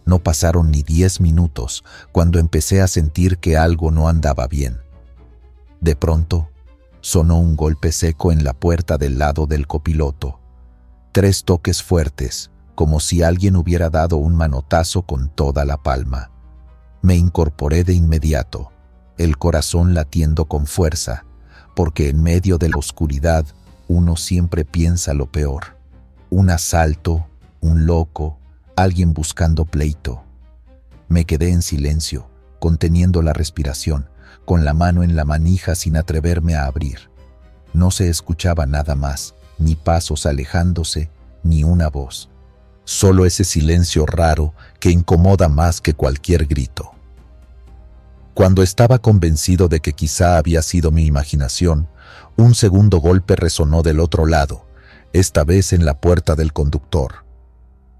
Speaker 1: No pasaron ni 10 minutos cuando empecé a sentir que algo no andaba bien. De pronto, sonó un golpe seco en la puerta del lado del copiloto. 3 toques fuertes, como si alguien hubiera dado un manotazo con toda la palma. Me incorporé de inmediato, el corazón latiendo con fuerza, porque en medio de la oscuridad uno siempre piensa lo peor. Un asalto, un loco, alguien buscando pleito. Me quedé en silencio, conteniendo la respiración, con la mano en la manija sin atreverme a abrir. No se escuchaba nada más, ni pasos alejándose, ni una voz. Solo ese silencio raro que incomoda más que cualquier grito. Cuando estaba convencido de que quizá había sido mi imaginación, un segundo golpe resonó del otro lado, esta vez en la puerta del conductor.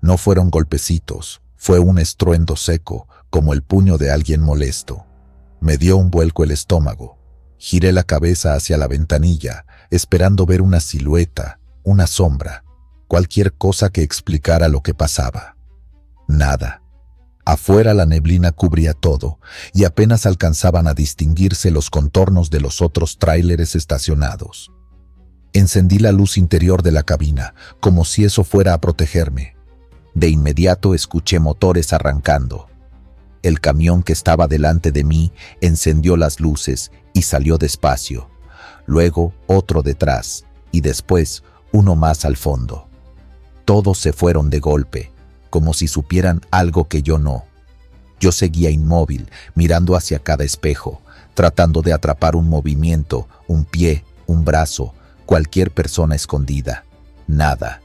Speaker 1: No fueron golpecitos, fue un estruendo seco, como el puño de alguien molesto. Me dio un vuelco el estómago. Giré la cabeza hacia la ventanilla, esperando ver una silueta, una sombra, cualquier cosa que explicara lo que pasaba. Nada. Afuera la neblina cubría todo, y apenas alcanzaban a distinguirse los contornos de los otros tráileres estacionados. Encendí la luz interior de la cabina, como si eso fuera a protegerme. De inmediato escuché motores arrancando. El camión que estaba delante de mí encendió las luces y salió despacio. Luego otro detrás, y después uno más al fondo. Todos se fueron de golpe, como si supieran algo que yo no. Yo seguía inmóvil, mirando hacia cada espejo, tratando de atrapar un movimiento, un pie, un brazo, cualquier persona escondida. Nada.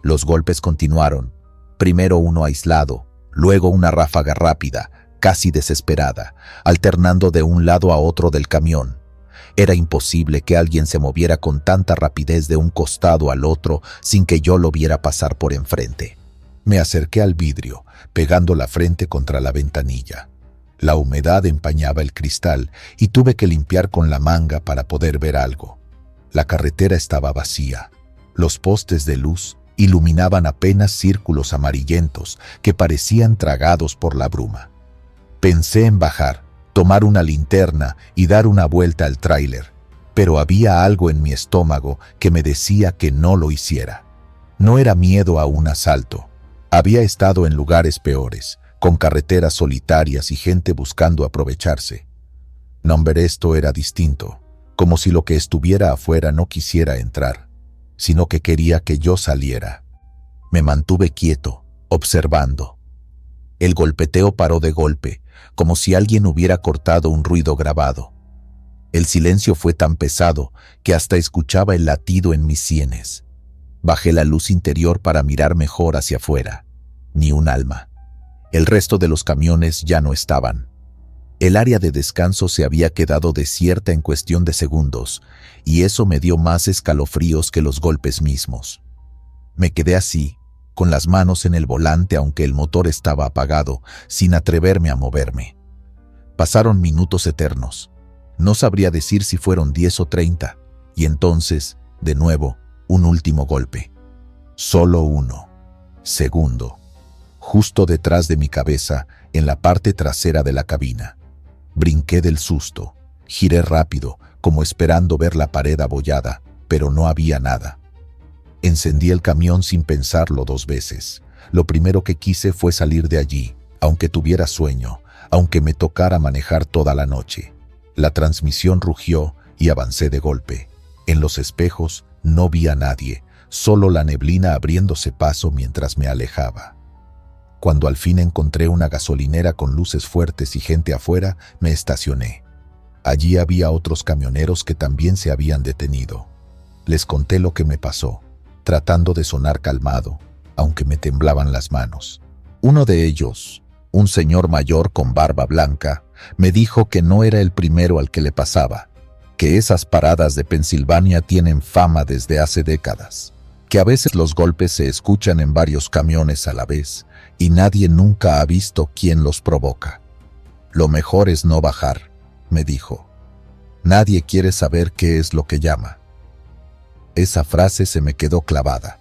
Speaker 1: Los golpes continuaron, primero uno aislado, luego una ráfaga rápida, casi desesperada, alternando de un lado a otro del camión. Era imposible que alguien se moviera con tanta rapidez de un costado al otro sin que yo lo viera pasar por enfrente. Me acerqué al vidrio, pegando la frente contra la ventanilla. La humedad empañaba el cristal y tuve que limpiar con la manga para poder ver algo. La carretera estaba vacía. Los postes de luz iluminaban apenas círculos amarillentos que parecían tragados por la bruma. Pensé en bajar, tomar una linterna y dar una vuelta al tráiler, pero había algo en mi estómago que me decía que no lo hiciera. No era miedo a un asalto. Había estado en lugares peores, con carreteras solitarias y gente buscando aprovecharse. No, ver, esto era distinto, como si lo que estuviera afuera no quisiera entrar. sino que quería que yo saliera. Me mantuve quieto, observando. El golpeteo paró de golpe, como si alguien hubiera cortado un ruido grabado. El silencio fue tan pesado que hasta escuchaba el latido en mis sienes. Bajé la luz interior para mirar mejor hacia afuera. Ni un alma. El resto de los camiones ya no estaban. El área de descanso se había quedado desierta en cuestión de segundos, y eso me dio más escalofríos que los golpes mismos. Me quedé así, con las manos en el volante aunque el motor estaba apagado, sin atreverme a moverme. Pasaron minutos eternos. No sabría decir si fueron 10 o 30, y entonces, de nuevo, un último golpe. Solo uno. Segundo. Justo detrás de mi cabeza, en la parte trasera de la cabina. Brinqué del susto. Giré rápido, como esperando ver la pared abollada, pero no había nada. Encendí el camión sin pensarlo 2 veces. Lo primero que quise fue salir de allí, aunque tuviera sueño, aunque me tocara manejar toda la noche. La transmisión rugió y avancé de golpe. En los espejos no vi a nadie, solo la neblina abriéndose paso mientras me alejaba. Cuando al fin encontré una gasolinera con luces fuertes y gente afuera, me estacioné. Allí había otros camioneros que también se habían detenido. Les conté lo que me pasó, tratando de sonar calmado, aunque me temblaban las manos. Uno de ellos, un señor mayor con barba blanca, me dijo que no era el primero al que le pasaba, que esas paradas de Pensilvania tienen fama desde hace décadas, que a veces los golpes se escuchan en varios camiones a la vez y nadie nunca ha visto quién los provoca. Lo mejor es no bajar, me dijo. Nadie quiere saber qué es lo que llama. Esa frase se me quedó clavada.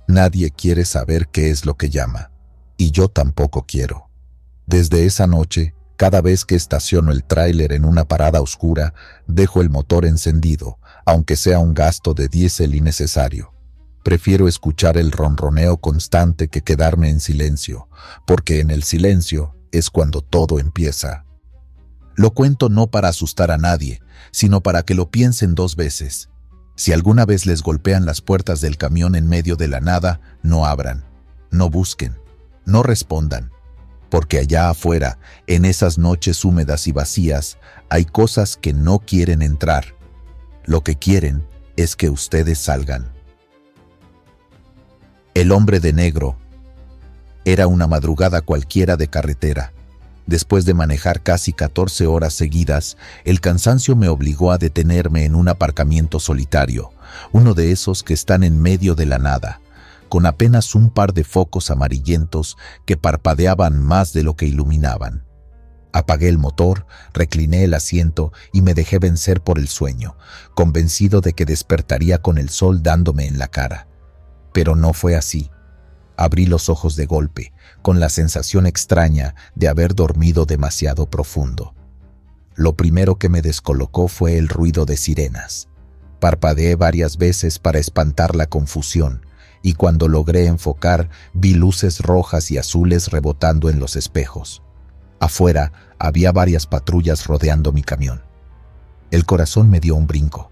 Speaker 1: Nadie quiere saber qué es lo que llama. Y yo tampoco quiero. Desde esa noche, cada vez que estaciono el tráiler en una parada oscura, dejo el motor encendido, aunque sea un gasto de diésel innecesario. Prefiero escuchar el ronroneo constante que quedarme en silencio, porque en el silencio es cuando todo empieza. Lo cuento no para asustar a nadie, sino para que lo piensen 2 veces. Si alguna vez les golpean las puertas del camión en medio de la nada, no abran, no busquen, no respondan, porque allá afuera, en esas noches húmedas y vacías, hay cosas que no quieren entrar. Lo que quieren es que ustedes salgan. El hombre de negro. Era una madrugada cualquiera de carretera. Después de manejar casi 14 horas seguidas, el cansancio me obligó a detenerme en un aparcamiento solitario, uno de esos que están en medio de la nada, con apenas un par de focos amarillentos que parpadeaban más de lo que iluminaban. Apagué el motor, recliné el asiento y me dejé vencer por el sueño, convencido de que despertaría con el sol dándome en la cara. Pero no fue así. Abrí los ojos de golpe, con la sensación extraña de haber dormido demasiado profundo. Lo primero que me descolocó fue el ruido de sirenas. Parpadeé varias veces para espantar la confusión, y cuando logré enfocar, vi luces rojas y azules rebotando en los espejos. Afuera había varias patrullas rodeando mi camión. El corazón me dio un brinco.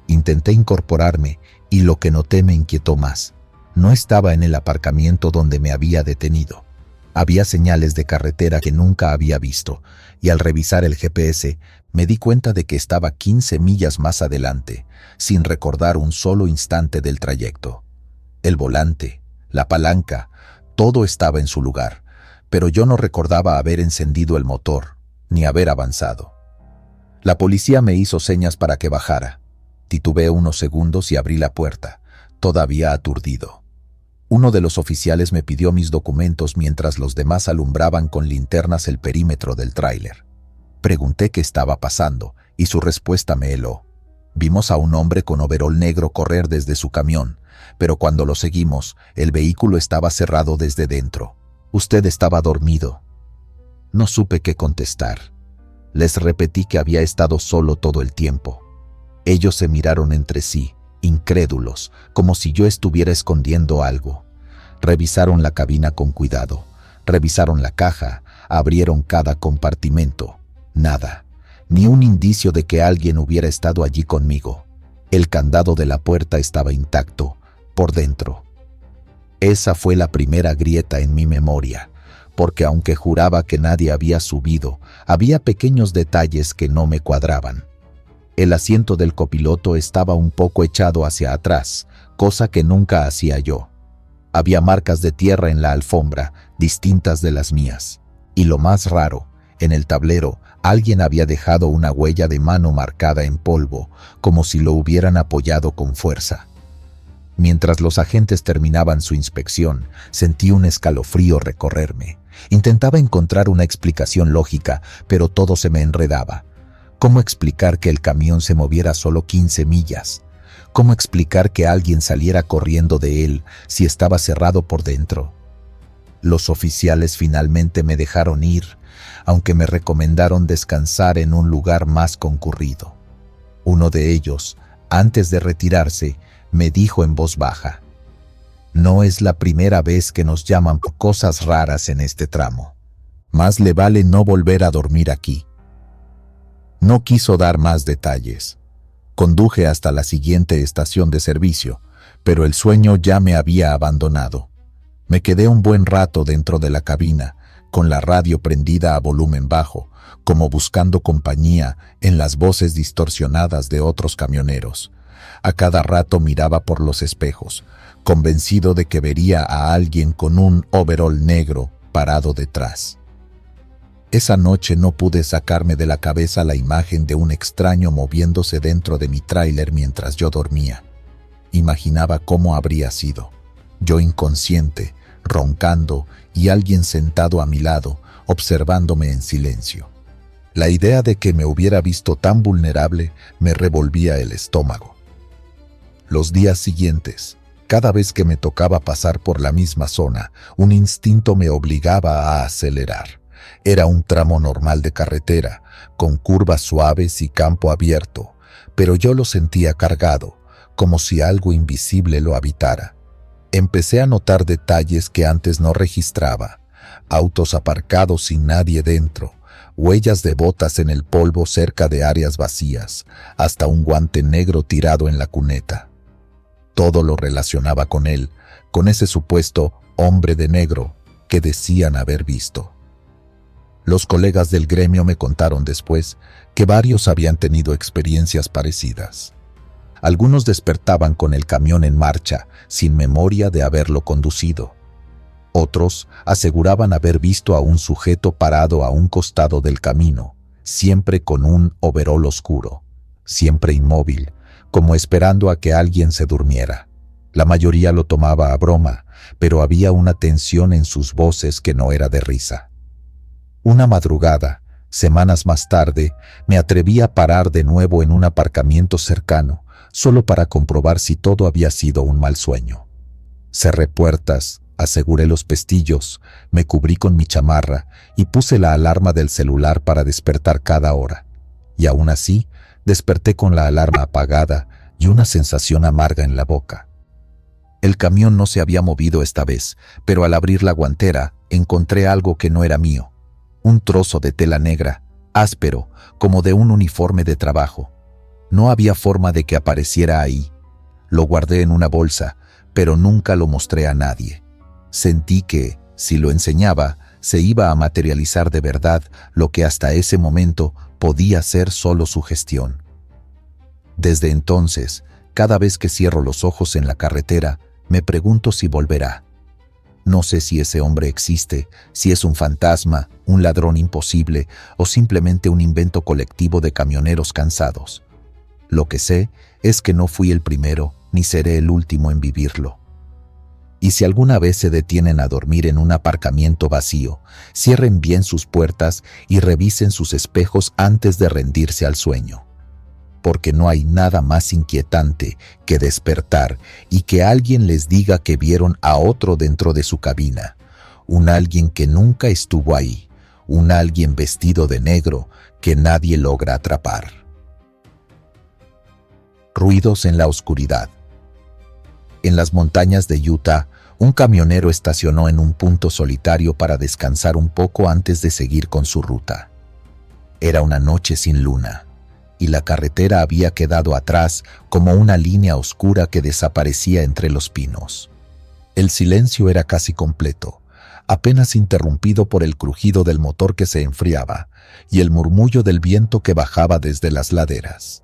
Speaker 1: Intenté incorporarme, y lo que noté me inquietó más. No estaba en el aparcamiento donde me había detenido. Había señales de carretera que nunca había visto, y al revisar el GPS me di cuenta de que estaba 15 millas más adelante, sin recordar un solo instante del trayecto. El volante, la palanca, todo estaba en su lugar, pero yo no recordaba haber encendido el motor, ni haber avanzado. La policía me hizo señas para que bajara. Titubeé unos segundos y abrí la puerta, todavía aturdido. Uno de los oficiales me pidió mis documentos mientras los demás alumbraban con linternas el perímetro del tráiler. Pregunté qué estaba pasando y su respuesta me heló. Vimos a un hombre con overol negro correr desde su camión, pero cuando lo seguimos, el vehículo estaba cerrado desde dentro. Usted estaba dormido. No supe qué contestar. Les repetí que había estado solo todo el tiempo. Ellos se miraron entre sí, incrédulos, como si yo estuviera escondiendo algo. Revisaron la cabina con cuidado, revisaron la caja, abrieron cada compartimento. Nada, ni un indicio de que alguien hubiera estado allí conmigo. El candado de la puerta estaba intacto, por dentro. Esa fue la primera grieta en mi memoria, porque aunque juraba que nadie había subido, había pequeños detalles que no me cuadraban. El asiento del copiloto estaba un poco echado hacia atrás, cosa que nunca hacía yo. Había marcas de tierra en la alfombra, distintas de las mías. Y lo más raro, en el tablero, alguien había dejado una huella de mano marcada en polvo, como si lo hubieran apoyado con fuerza. Mientras los agentes terminaban su inspección, sentí un escalofrío recorrerme. Intentaba encontrar una explicación lógica, pero todo se me enredaba. ¿Cómo explicar que el camión se moviera solo 15 millas? ¿Cómo explicar que alguien saliera corriendo de él si estaba cerrado por dentro? Los oficiales finalmente me dejaron ir, aunque me recomendaron descansar en un lugar más concurrido. Uno de ellos, antes de retirarse, me dijo en voz baja: «No es la primera vez que nos llaman por cosas raras en este tramo. Más le vale no volver a dormir aquí». No quiso dar más detalles. Conduje hasta la siguiente estación de servicio, pero el sueño ya me había abandonado. Me quedé un buen rato dentro de la cabina, con la radio prendida a volumen bajo, como buscando compañía en las voces distorsionadas de otros camioneros. A cada rato miraba por los espejos, convencido de que vería a alguien con un overol negro parado detrás. Esa noche no pude sacarme de la cabeza la imagen de un extraño moviéndose dentro de mi tráiler mientras yo dormía. Imaginaba cómo habría sido. Yo inconsciente, roncando, y alguien sentado a mi lado, observándome en silencio. La idea de que me hubiera visto tan vulnerable me revolvía el estómago. Los días siguientes, cada vez que me tocaba pasar por la misma zona, un instinto me obligaba a acelerar. Era un tramo normal de carretera, con curvas suaves y campo abierto, pero yo lo sentía cargado, como si algo invisible lo habitara. Empecé a notar detalles que antes no registraba: autos aparcados sin nadie dentro, huellas de botas en el polvo cerca de áreas vacías, hasta un guante negro tirado en la cuneta. Todo lo relacionaba con él, con ese supuesto hombre de negro que decían haber visto. Los colegas del gremio me contaron después que varios habían tenido experiencias parecidas. Algunos despertaban con el camión en marcha, sin memoria de haberlo conducido. Otros aseguraban haber visto a un sujeto parado a un costado del camino, siempre con un overol oscuro, siempre inmóvil, como esperando a que alguien se durmiera. La mayoría lo tomaba a broma, pero había una tensión en sus voces que no era de risa. Una madrugada, semanas más tarde, me atreví a parar de nuevo en un aparcamiento cercano, solo para comprobar si todo había sido un mal sueño. Cerré puertas, aseguré los pestillos, me cubrí con mi chamarra y puse la alarma del celular para despertar cada hora. Y aún así, desperté con la alarma apagada y una sensación amarga en la boca. El camión no se había movido esta vez, pero al abrir la guantera encontré algo que no era mío. Un trozo de tela negra, áspero, como de un uniforme de trabajo. No había forma de que apareciera ahí. Lo guardé en una bolsa, pero nunca lo mostré a nadie. Sentí que, si lo enseñaba, se iba a materializar de verdad lo que hasta ese momento podía ser solo sugestión. Desde entonces, cada vez que cierro los ojos en la carretera, me pregunto si volverá. No sé si ese hombre existe, si es un fantasma, un ladrón imposible o simplemente un invento colectivo de camioneros cansados. Lo que sé es que no fui el primero ni seré el último en vivirlo. Y si alguna vez se detienen a dormir en un aparcamiento vacío, cierren bien sus puertas y revisen sus espejos antes de rendirse al sueño. Porque no hay nada más inquietante que despertar y que alguien les diga que vieron a otro dentro de su cabina, un alguien que nunca estuvo ahí, un alguien vestido de negro que nadie logra atrapar. Ruidos en la oscuridad. En las montañas de Utah, un camionero estacionó en un punto solitario para descansar un poco antes de seguir con su ruta. Era una noche sin luna. y la carretera había quedado atrás como una línea oscura que desaparecía entre los pinos. El silencio era casi completo, apenas interrumpido por el crujido del motor que se enfriaba y el murmullo del viento que bajaba desde las laderas.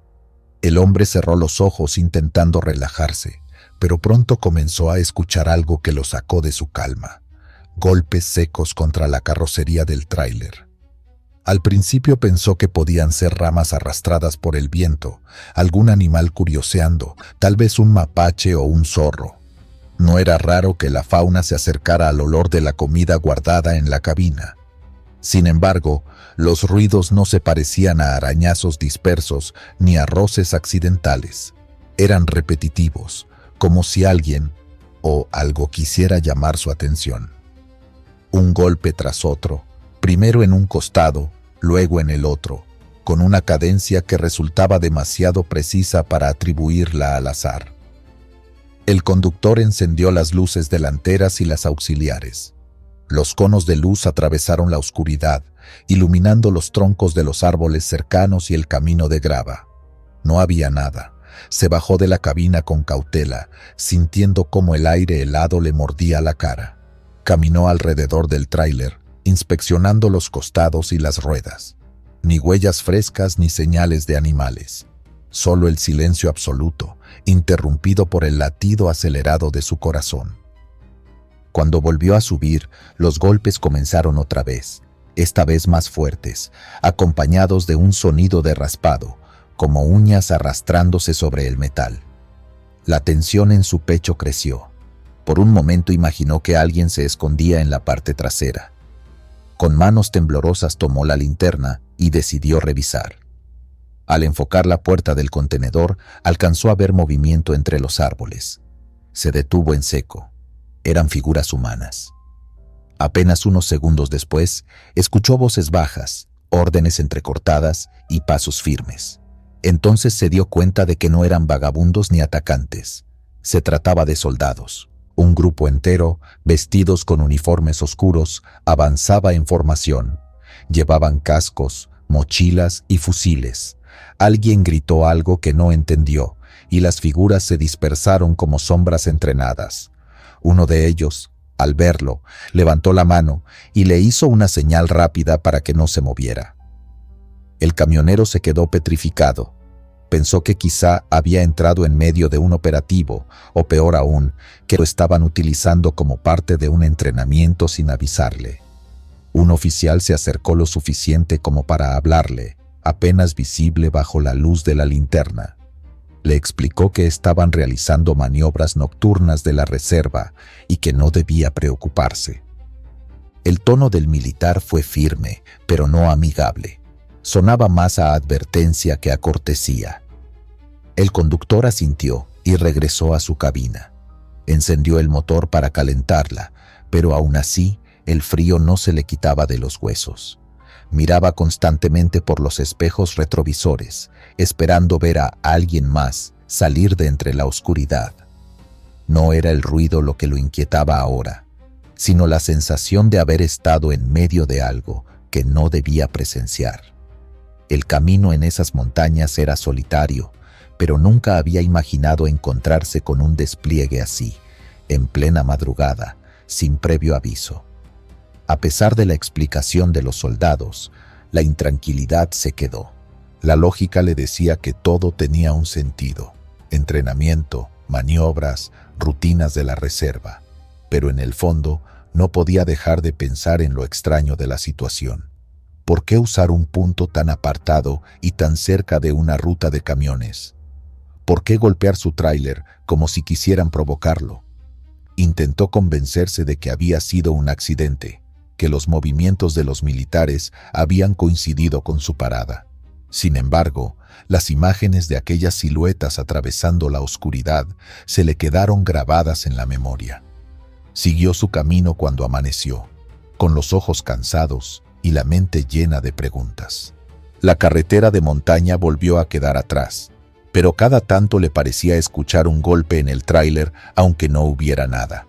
Speaker 1: El hombre cerró los ojos intentando relajarse, pero pronto comenzó a escuchar algo que lo sacó de su calma: golpes secos contra la carrocería del tráiler. Al principio pensó que podían ser ramas arrastradas por el viento, algún animal curioseando, tal vez un mapache o un zorro. No era raro que la fauna se acercara al olor de la comida guardada en la cabina. Sin embargo, los ruidos no se parecían a arañazos dispersos ni a roces accidentales. Eran repetitivos, como si alguien o algo quisiera llamar su atención. Un golpe tras otro, primero en un costado, luego en el otro, con una cadencia que resultaba demasiado precisa para atribuirla al azar. El conductor encendió las luces delanteras y las auxiliares. Los conos de luz atravesaron la oscuridad, iluminando los troncos de los árboles cercanos y el camino de grava. No había nada. Se bajó de la cabina con cautela, sintiendo cómo el aire helado le mordía la cara. Caminó alrededor del tráiler, inspeccionando los costados y las ruedas. Ni huellas frescas ni señales de animales. Solo el silencio absoluto, interrumpido por el latido acelerado de su corazón. Cuando volvió a subir, los golpes comenzaron otra vez, esta vez más fuertes, acompañados de un sonido de raspado, como uñas arrastrándose sobre el metal. La tensión en su pecho creció. Por un momento imaginó que alguien se escondía en la parte trasera. Con manos temblorosas tomó la linterna y decidió revisar. Al enfocar la puerta del contenedor, alcanzó a ver movimiento entre los árboles. Se detuvo en seco. Eran figuras humanas. Apenas unos segundos después, escuchó voces bajas, órdenes entrecortadas y pasos firmes. Entonces se dio cuenta de que no eran vagabundos ni atacantes. Se trataba de soldados. Un grupo entero, vestidos con uniformes oscuros, avanzaba en formación. Llevaban cascos, mochilas y fusiles. Alguien gritó algo que no entendió, y las figuras se dispersaron como sombras entrenadas. Uno de ellos, al verlo, levantó la mano y le hizo una señal rápida para que no se moviera. El camionero se quedó petrificado. Pensó que quizá había entrado en medio de un operativo, o peor aún, que lo estaban utilizando como parte de un entrenamiento sin avisarle. Un oficial se acercó lo suficiente como para hablarle, apenas visible bajo la luz de la linterna. Le explicó que estaban realizando maniobras nocturnas de la reserva y que no debía preocuparse. El tono del militar fue firme, pero no amigable. Sonaba más a advertencia que a cortesía. El conductor asintió y regresó a su cabina. Encendió el motor para calentarla, pero aún así el frío no se le quitaba de los huesos. Miraba constantemente por los espejos retrovisores, esperando ver a alguien más salir de entre la oscuridad. No era el ruido lo que lo inquietaba ahora, sino la sensación de haber estado en medio de algo que no debía presenciar. El camino en esas montañas era solitario, pero nunca había imaginado encontrarse con un despliegue así, en plena madrugada, sin previo aviso. A pesar de la explicación de los soldados, la intranquilidad se quedó. La lógica le decía que todo tenía un sentido: entrenamiento, maniobras, rutinas de la reserva. Pero en el fondo no podía dejar de pensar en lo extraño de la situación. ¿Por qué usar un punto tan apartado y tan cerca de una ruta de camiones? ¿Por qué golpear su tráiler como si quisieran provocarlo? Intentó convencerse de que había sido un accidente, que los movimientos de los militares habían coincidido con su parada. Sin embargo, las imágenes de aquellas siluetas atravesando la oscuridad se le quedaron grabadas en la memoria. Siguió su camino cuando amaneció, con los ojos cansados y la mente llena de preguntas. La carretera de montaña volvió a quedar atrás, pero cada tanto le parecía escuchar un golpe en el tráiler aunque no hubiera nada.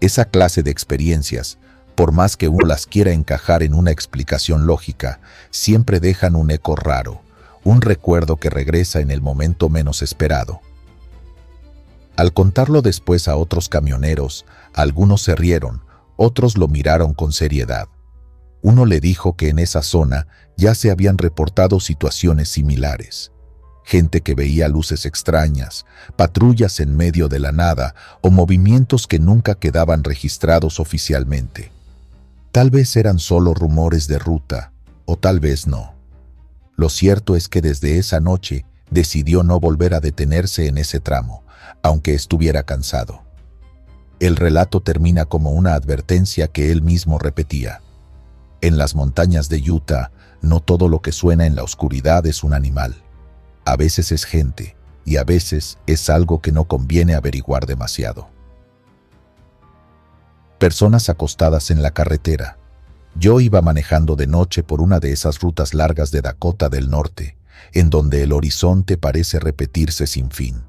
Speaker 1: Esa clase de experiencias, por más que uno las quiera encajar en una explicación lógica, siempre dejan un eco raro, un recuerdo que regresa en el momento menos esperado. Al contarlo después a otros camioneros, algunos se rieron, otros lo miraron con seriedad. Uno le dijo que en esa zona ya se habían reportado situaciones similares. Gente que veía luces extrañas, patrullas en medio de la nada o movimientos que nunca quedaban registrados oficialmente. Tal vez eran solo rumores de ruta, o tal vez no. Lo cierto es que desde esa noche decidió no volver a detenerse en ese tramo, aunque estuviera cansado. El relato termina como una advertencia que él mismo repetía. En las montañas de Utah, no todo lo que suena en la oscuridad es un animal. A veces es gente, y a veces es algo que no conviene averiguar demasiado. Personas acostadas en la carretera. Yo iba manejando de noche por una de esas rutas largas de Dakota del Norte, en donde el horizonte parece repetirse sin fin.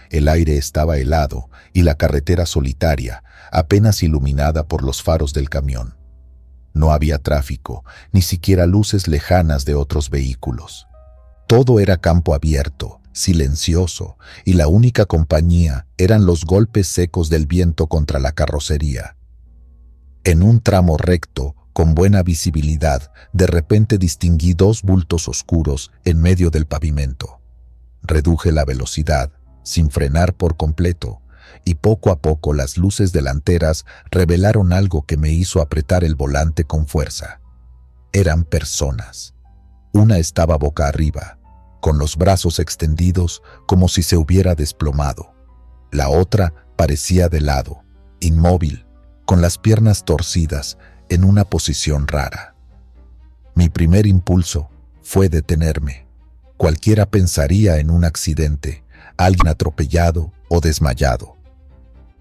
Speaker 1: El aire estaba helado y la carretera solitaria, apenas iluminada por los faros del camión. No había tráfico, ni siquiera luces lejanas de otros vehículos. Todo era campo abierto, silencioso, y la única compañía eran los golpes secos del viento contra la carrocería. En un tramo recto, con buena visibilidad, de repente distinguí dos bultos oscuros en medio del pavimento. Reduje la velocidad, sin frenar por completo, y poco a poco las luces delanteras revelaron algo que me hizo apretar el volante con fuerza. Eran personas. Una estaba boca arriba, con los brazos extendidos como si se hubiera desplomado. La otra parecía de lado, inmóvil, con las piernas torcidas en una posición rara. Mi primer impulso fue detenerme. Cualquiera pensaría en un accidente, alguien atropellado o desmayado.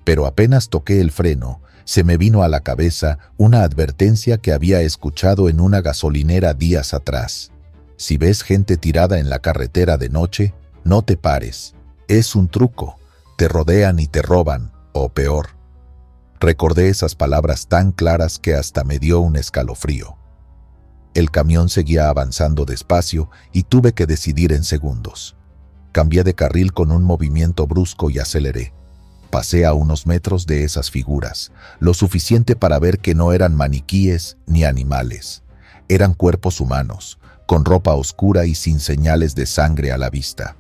Speaker 1: Pero apenas toqué el freno, se me vino a la cabeza una advertencia que había escuchado en una gasolinera días atrás. Si ves gente tirada en la carretera de noche, no te pares. Es un truco. Te rodean y te roban, o peor. Recordé esas palabras tan claras que hasta me dio un escalofrío. El camión seguía avanzando despacio y tuve que decidir en segundos. Cambié de carril con un movimiento brusco y aceleré. Pasé a unos metros de esas figuras, lo suficiente para ver que no eran maniquíes ni animales. Eran cuerpos humanos, con ropa oscura y sin señales de sangre a la vista.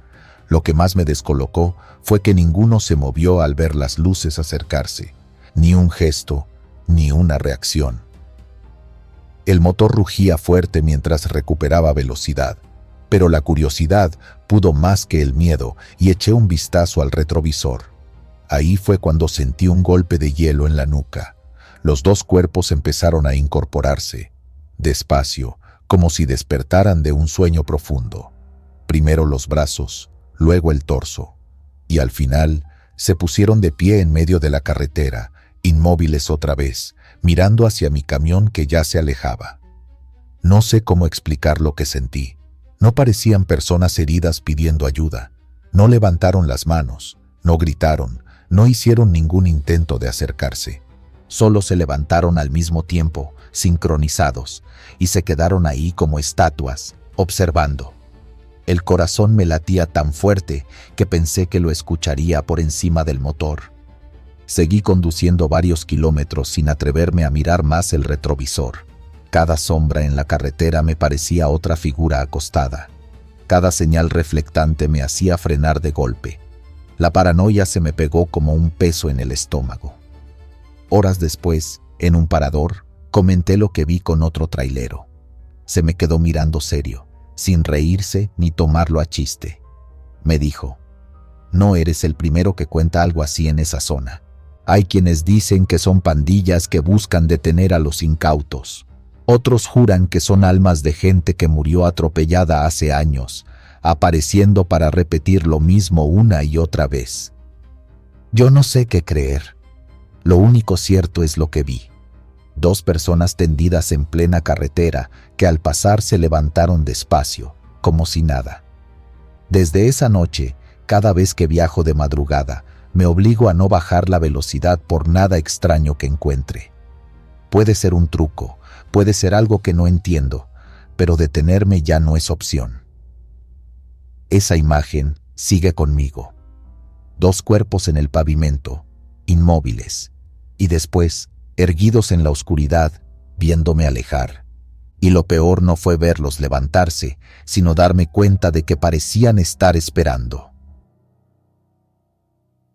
Speaker 1: Lo que más me descolocó fue que ninguno se movió al ver las luces acercarse. Ni un gesto, ni una reacción. El motor rugía fuerte mientras recuperaba velocidad, pero la curiosidad pudo más que el miedo y eché un vistazo al retrovisor. Ahí fue cuando sentí un golpe de hielo en la nuca. Los dos cuerpos empezaron a incorporarse, despacio, como si despertaran de un sueño profundo. Primero los brazos, luego el torso, y al final se pusieron de pie en medio de la carretera, inmóviles otra vez, mirando hacia mi camión que ya se alejaba. No sé cómo explicar lo que sentí. No parecían personas heridas pidiendo ayuda. No levantaron las manos, no gritaron, no hicieron ningún intento de acercarse. Solo se levantaron al mismo tiempo, sincronizados, y se quedaron ahí como estatuas, observando. El corazón me latía tan fuerte que pensé que lo escucharía por encima del motor. Seguí conduciendo varios kilómetros sin atreverme a mirar más el retrovisor. Cada sombra en la carretera me parecía otra figura acostada. Cada señal reflectante me hacía frenar de golpe. La paranoia se me pegó como un peso en el estómago. Horas después, en un parador, comenté lo que vi con otro trailero. Se me quedó mirando serio, sin reírse ni tomarlo a chiste. Me dijo: «No eres el primero que cuenta algo así en esa zona. Hay quienes dicen que son pandillas que buscan detener a los incautos. Otros juran que son almas de gente que murió atropellada hace años, apareciendo para repetir lo mismo una y otra vez». Yo no sé qué creer. Lo único cierto es lo que vi. Dos personas tendidas en plena carretera que al pasar se levantaron despacio, como si nada. Desde esa noche, cada vez que viajo de madrugada, me obligo a no bajar la velocidad por nada extraño que encuentre. Puede ser un truco, puede ser algo que no entiendo, pero detenerme ya no es opción. Esa imagen sigue conmigo. 2 cuerpos en el pavimento, inmóviles, y después, erguidos en la oscuridad, viéndome alejar. Y lo peor no fue verlos levantarse, sino darme cuenta de que parecían estar esperando.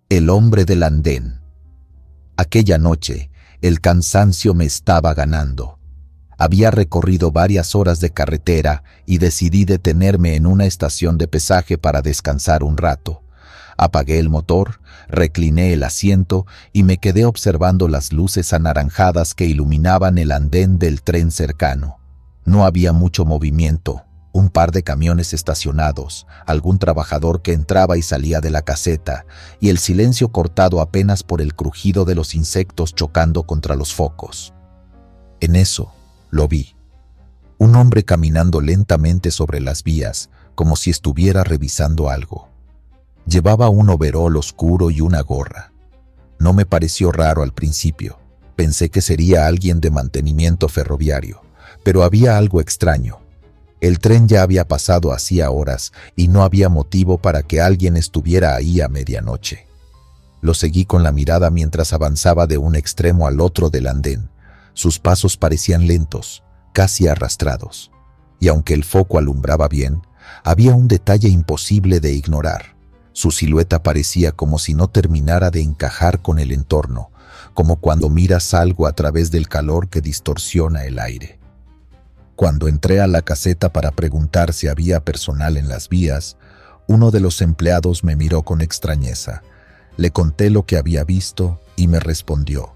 Speaker 1: El hombre del andén. Aquella noche, el cansancio me estaba ganando. Había recorrido varias horas de carretera y decidí detenerme en una estación de pesaje para descansar un rato. Apagué el motor, recliné el asiento y me quedé observando las luces anaranjadas que iluminaban el andén del tren cercano. No había mucho movimiento, un par de camiones estacionados, algún trabajador que entraba y salía de la caseta, y el silencio cortado apenas por el crujido de los insectos chocando contra los focos. En eso, lo vi. Un hombre caminando lentamente sobre las vías, como si estuviera revisando algo. Llevaba un overol oscuro y una gorra. No me pareció raro al principio. Pensé que sería alguien de mantenimiento ferroviario, pero había algo extraño. El tren ya había pasado hacía horas y no había motivo para que alguien estuviera ahí a medianoche. Lo seguí con la mirada mientras avanzaba de un extremo al otro del andén. Sus pasos parecían lentos, casi arrastrados, y aunque el foco alumbraba bien, había un detalle imposible de ignorar. Su silueta parecía como si no terminara de encajar con el entorno, como cuando miras algo a través del calor que distorsiona el aire. Cuando entré a la caseta para preguntar si había personal en las vías, uno de los empleados me miró con extrañeza. Le conté lo que había visto y me respondió: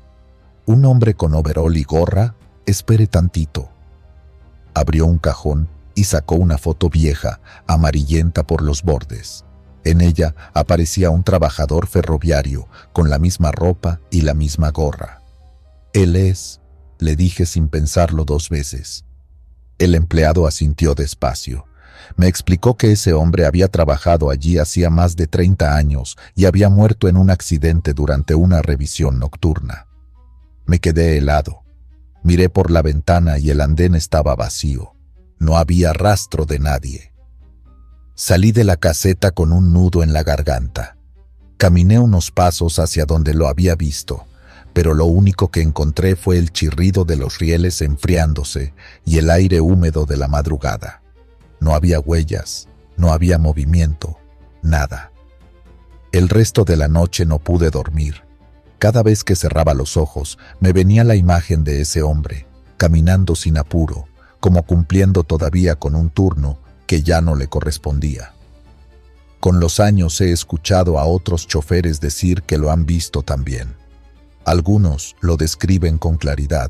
Speaker 1: «Un hombre con overol y gorra, espere tantito». Abrió un cajón y sacó una foto vieja, amarillenta por los bordes. En ella aparecía un trabajador ferroviario con la misma ropa y la misma gorra. «Él es», le dije sin pensarlo 2 veces. El empleado asintió despacio. Me explicó que ese hombre había trabajado allí hacía más de 30 años y había muerto en un accidente durante una revisión nocturna. Me quedé helado. Miré por la ventana y el andén estaba vacío. No había rastro de nadie. Salí de la caseta con un nudo en la garganta. Caminé unos pasos hacia donde lo había visto, pero lo único que encontré fue el chirrido de los rieles enfriándose y el aire húmedo de la madrugada. No había huellas, no había movimiento, nada. El resto de la noche no pude dormir. Cada vez que cerraba los ojos, me venía la imagen de ese hombre, caminando sin apuro, como cumpliendo todavía con un turno que ya no le correspondía. Con los años he escuchado a otros choferes decir que lo han visto también. Algunos lo describen con claridad,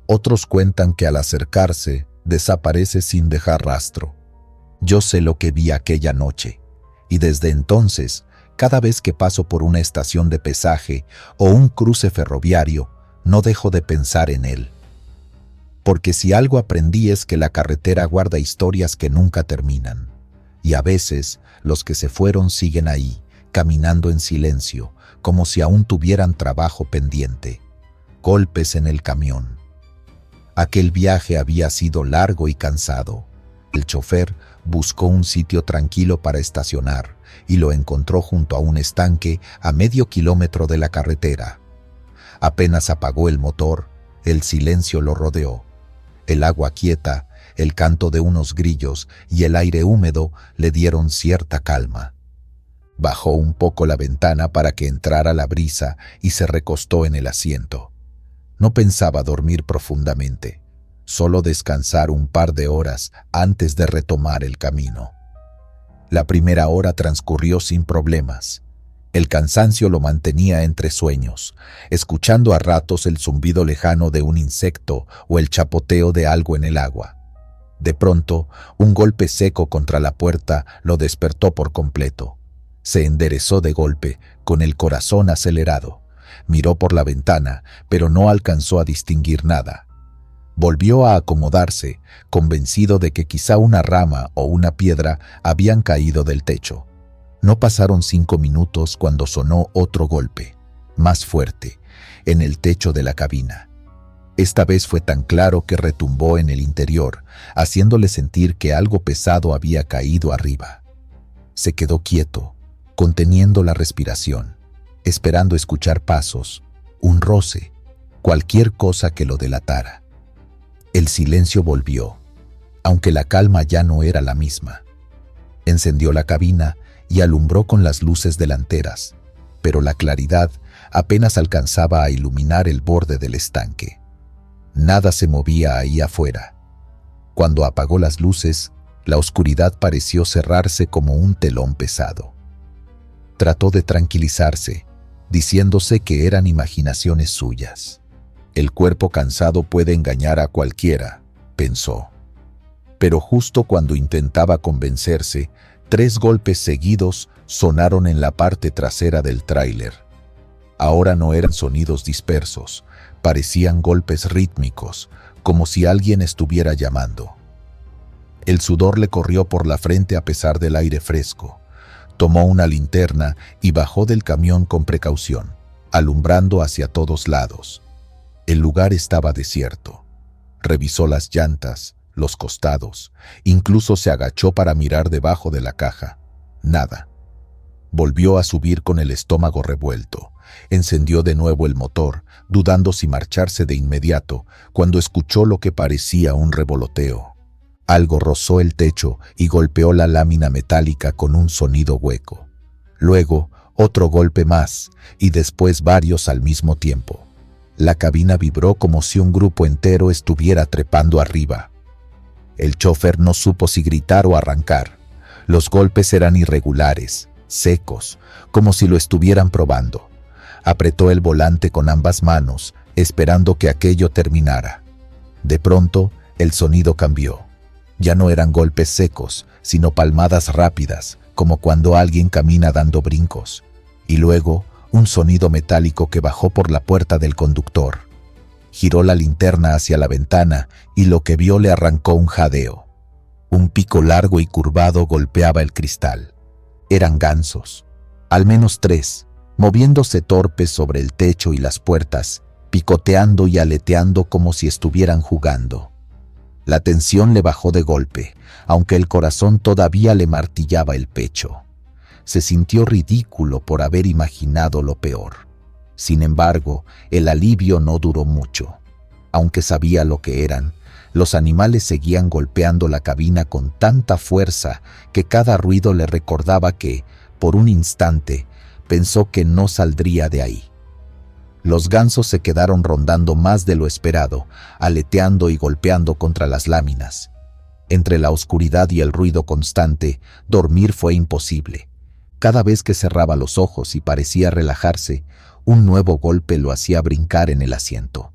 Speaker 1: otros cuentan que al acercarse desaparece sin dejar rastro. Yo sé lo que vi aquella noche, y desde entonces, cada vez que paso por una estación de pesaje o un cruce ferroviario, no dejo de pensar en él. Porque si algo aprendí es que la carretera guarda historias que nunca terminan, y a veces los que se fueron siguen ahí, caminando en silencio, como si aún tuvieran trabajo pendiente. Golpes en el camión. Aquel viaje había sido largo y cansado. El chofer buscó un sitio tranquilo para estacionar y lo encontró junto a un estanque a medio kilómetro de la carretera. Apenas apagó el motor, el silencio lo rodeó. El agua quieta, el canto de unos grillos y el aire húmedo le dieron cierta calma. Bajó un poco la ventana para que entrara la brisa y se recostó en el asiento. No pensaba dormir profundamente, solo descansar un par de horas antes de retomar el camino. La primera hora transcurrió sin problemas. El cansancio lo mantenía entre sueños, escuchando a ratos el zumbido lejano de un insecto o el chapoteo de algo en el agua. De pronto, un golpe seco contra la puerta lo despertó por completo. Se enderezó de golpe, con el corazón acelerado. Miró por la ventana, pero no alcanzó a distinguir nada. Volvió a acomodarse, convencido de que quizá una rama o una piedra habían caído del techo. No pasaron 5 minutos cuando sonó otro golpe, más fuerte, en el techo de la cabina. Esta vez fue tan claro que retumbó en el interior, haciéndole sentir que algo pesado había caído arriba. Se quedó quieto, conteniendo la respiración, esperando escuchar pasos, un roce, cualquier cosa que lo delatara. El silencio volvió, aunque la calma ya no era la misma. Encendió la cabina y alumbró con las luces delanteras, pero la claridad apenas alcanzaba a iluminar el borde del estanque. Nada se movía ahí afuera. Cuando apagó las luces, la oscuridad pareció cerrarse como un telón pesado. Trató de tranquilizarse, diciéndose que eran imaginaciones suyas. El cuerpo cansado puede engañar a cualquiera, pensó. Pero justo cuando intentaba convencerse, 3 golpes seguidos sonaron en la parte trasera del tráiler. Ahora no eran sonidos dispersos, parecían golpes rítmicos, como si alguien estuviera llamando. El sudor le corrió por la frente a pesar del aire fresco. Tomó una linterna y bajó del camión con precaución, alumbrando hacia todos lados. El lugar estaba desierto. Revisó las llantas, los costados, incluso se agachó para mirar debajo de la caja. Nada. Volvió a subir con el estómago revuelto. Encendió de nuevo el motor, dudando si marcharse de inmediato, cuando escuchó lo que parecía un revoloteo. Algo rozó el techo y golpeó la lámina metálica con un sonido hueco. Luego, otro golpe más, y después varios al mismo tiempo. La cabina vibró como si un grupo entero estuviera trepando arriba. El chofer no supo si gritar o arrancar. Los golpes eran irregulares, secos, como si lo estuvieran probando. Apretó el volante con ambas manos, esperando que aquello terminara. De pronto, el sonido cambió. Ya no eran golpes secos, sino palmadas rápidas, como cuando alguien camina dando brincos. Y luego, un sonido metálico que bajó por la puerta del conductor. Giró la linterna hacia la ventana y lo que vio le arrancó un jadeo. Un pico largo y curvado golpeaba el cristal. Eran gansos, al menos 3, moviéndose torpes sobre el techo y las puertas, picoteando y aleteando como si estuvieran jugando. La tensión le bajó de golpe, aunque el corazón todavía le martillaba el pecho. Se sintió ridículo por haber imaginado lo peor. Sin embargo, el alivio no duró mucho. Aunque sabía lo que eran, los animales seguían golpeando la cabina con tanta fuerza que cada ruido le recordaba que, por un instante, pensó que no saldría de ahí. Los gansos se quedaron rondando más de lo esperado, aleteando y golpeando contra las láminas. Entre la oscuridad y el ruido constante, dormir fue imposible. Cada vez que cerraba los ojos y parecía relajarse, un nuevo golpe lo hacía brincar en el asiento.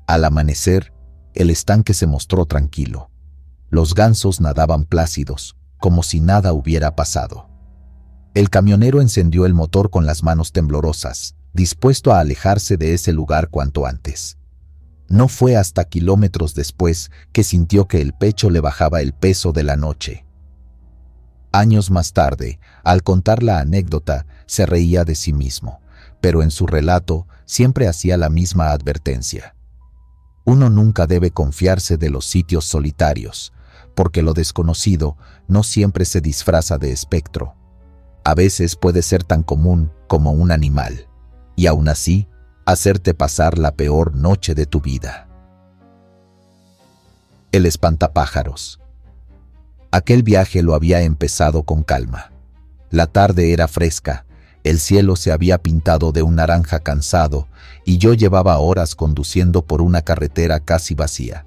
Speaker 1: Al amanecer, el estanque se mostró tranquilo. Los gansos nadaban plácidos, como si nada hubiera pasado. El camionero encendió el motor con las manos temblorosas, dispuesto a alejarse de ese lugar cuanto antes. No fue hasta kilómetros después que sintió que el pecho le bajaba el peso de la noche. Años más tarde, al contar la anécdota, se reía de sí mismo, pero en su relato siempre hacía la misma advertencia. Uno nunca debe confiarse de los sitios solitarios, porque lo desconocido no siempre se disfraza de espectro. A veces puede ser tan común como un animal, y aún así, hacerte pasar la peor noche de tu vida. El espantapájaros. Aquel viaje lo había empezado con calma. La tarde era fresca, el cielo se había pintado de un naranja cansado y yo llevaba horas conduciendo por una carretera casi vacía.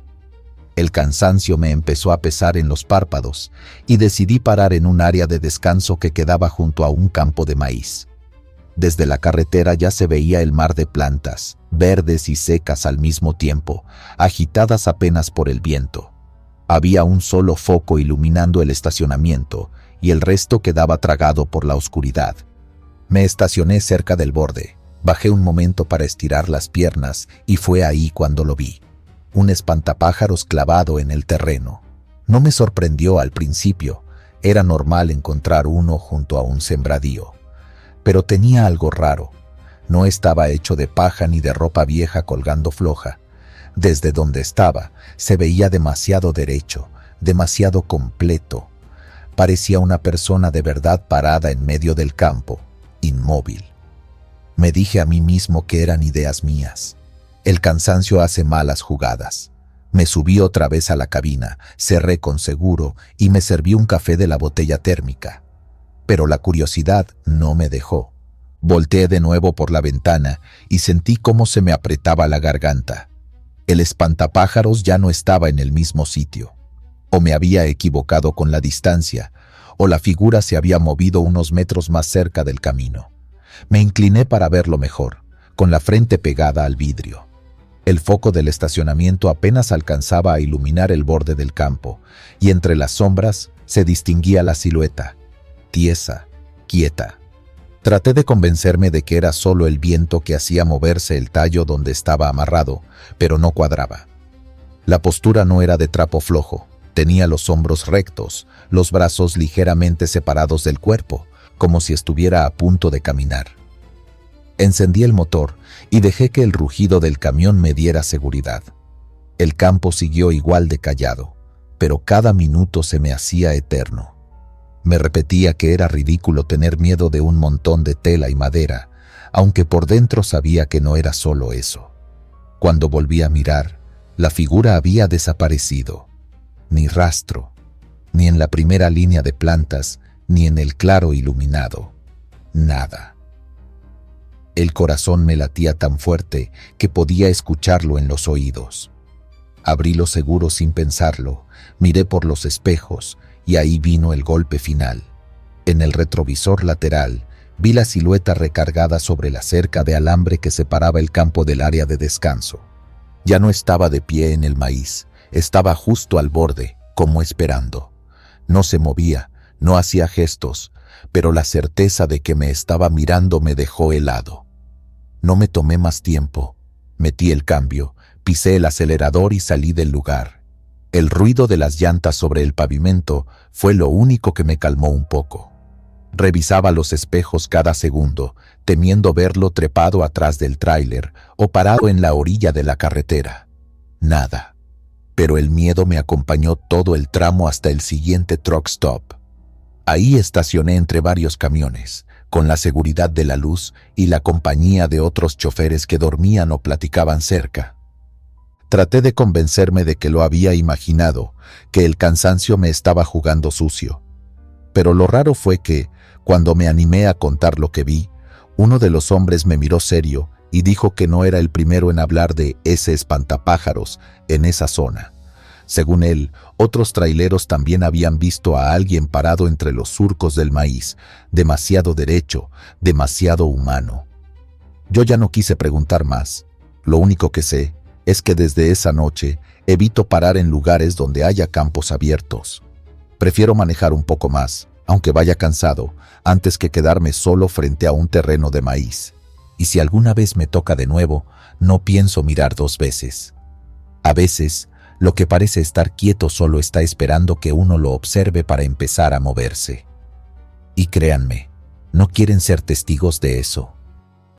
Speaker 1: El cansancio me empezó a pesar en los párpados y decidí parar en un área de descanso que quedaba junto a un campo de maíz. Desde la carretera ya se veía el mar de plantas, verdes y secas al mismo tiempo, agitadas apenas por el viento. Había un solo foco iluminando el estacionamiento y el resto quedaba tragado por la oscuridad. Me estacioné cerca del borde, bajé un momento para estirar las piernas y fue ahí cuando lo vi. Un espantapájaros clavado en el terreno. No me sorprendió al principio, era normal encontrar uno junto a un sembradío. Pero tenía algo raro, no estaba hecho de paja ni de ropa vieja colgando floja. Desde donde estaba, se veía demasiado derecho, demasiado completo. Parecía una persona de verdad parada en medio del campo, inmóvil. Me dije a mí mismo que eran ideas mías. El cansancio hace malas jugadas. Me subí otra vez a la cabina, cerré con seguro y me serví un café de la botella térmica. Pero la curiosidad no me dejó. Volteé de nuevo por la ventana y sentí cómo se me apretaba la garganta. El espantapájaros ya no estaba en el mismo sitio. O me había equivocado con la distancia, o la figura se había movido unos metros más cerca del camino. Me incliné para verlo mejor, con la frente pegada al vidrio. El foco del estacionamiento apenas alcanzaba a iluminar el borde del campo, y entre las sombras se distinguía la silueta, tiesa, quieta. Traté de convencerme de que era solo el viento que hacía moverse el tallo donde estaba amarrado, pero no cuadraba. La postura no era de trapo flojo, tenía los hombros rectos, los brazos ligeramente separados del cuerpo, como si estuviera a punto de caminar. Encendí el motor y dejé que el rugido del camión me diera seguridad. El campo siguió igual de callado, pero cada minuto se me hacía eterno. Me repetía que era ridículo tener miedo de un montón de tela y madera, aunque por dentro sabía que no era solo eso. Cuando volví a mirar, la figura había desaparecido. Ni rastro, ni en la primera línea de plantas, ni en el claro iluminado. Nada. El corazón me latía tan fuerte que podía escucharlo en los oídos. Abrí los seguros sin pensarlo, miré por los espejos y ahí vino el golpe final. En el retrovisor lateral vi la silueta recargada sobre la cerca de alambre que separaba el campo del área de descanso. Ya no estaba de pie en el maíz, estaba justo al borde, como esperando. No se movía, no hacía gestos, pero la certeza de que me estaba mirando me dejó helado. No me tomé más tiempo. Metí el cambio, pisé el acelerador y salí del lugar. El ruido de las llantas sobre el pavimento fue lo único que me calmó un poco. Revisaba los espejos cada segundo, temiendo verlo trepado atrás del tráiler o parado en la orilla de la carretera. Nada. Pero el miedo me acompañó todo el tramo hasta el siguiente truck stop. Ahí estacioné entre varios camiones, con la seguridad de la luz y la compañía de otros choferes que dormían o platicaban cerca. Traté de convencerme de que lo había imaginado, que el cansancio me estaba jugando sucio. Pero lo raro fue que, cuando me animé a contar lo que vi, uno de los hombres me miró serio y dijo que no era el primero en hablar de ese espantapájaros en esa zona. Según él, otros traileros también habían visto a alguien parado entre los surcos del maíz, demasiado derecho, demasiado humano. Yo ya no quise preguntar más. Lo único que sé es que desde esa noche evito parar en lugares donde haya campos abiertos. Prefiero manejar un poco más, aunque vaya cansado, antes que quedarme solo frente a un terreno de maíz. Y si alguna vez me toca de nuevo, no pienso mirar dos veces. A veces, lo que parece estar quieto solo está esperando que uno lo observe para empezar a moverse. Y créanme, no quieren ser testigos de eso.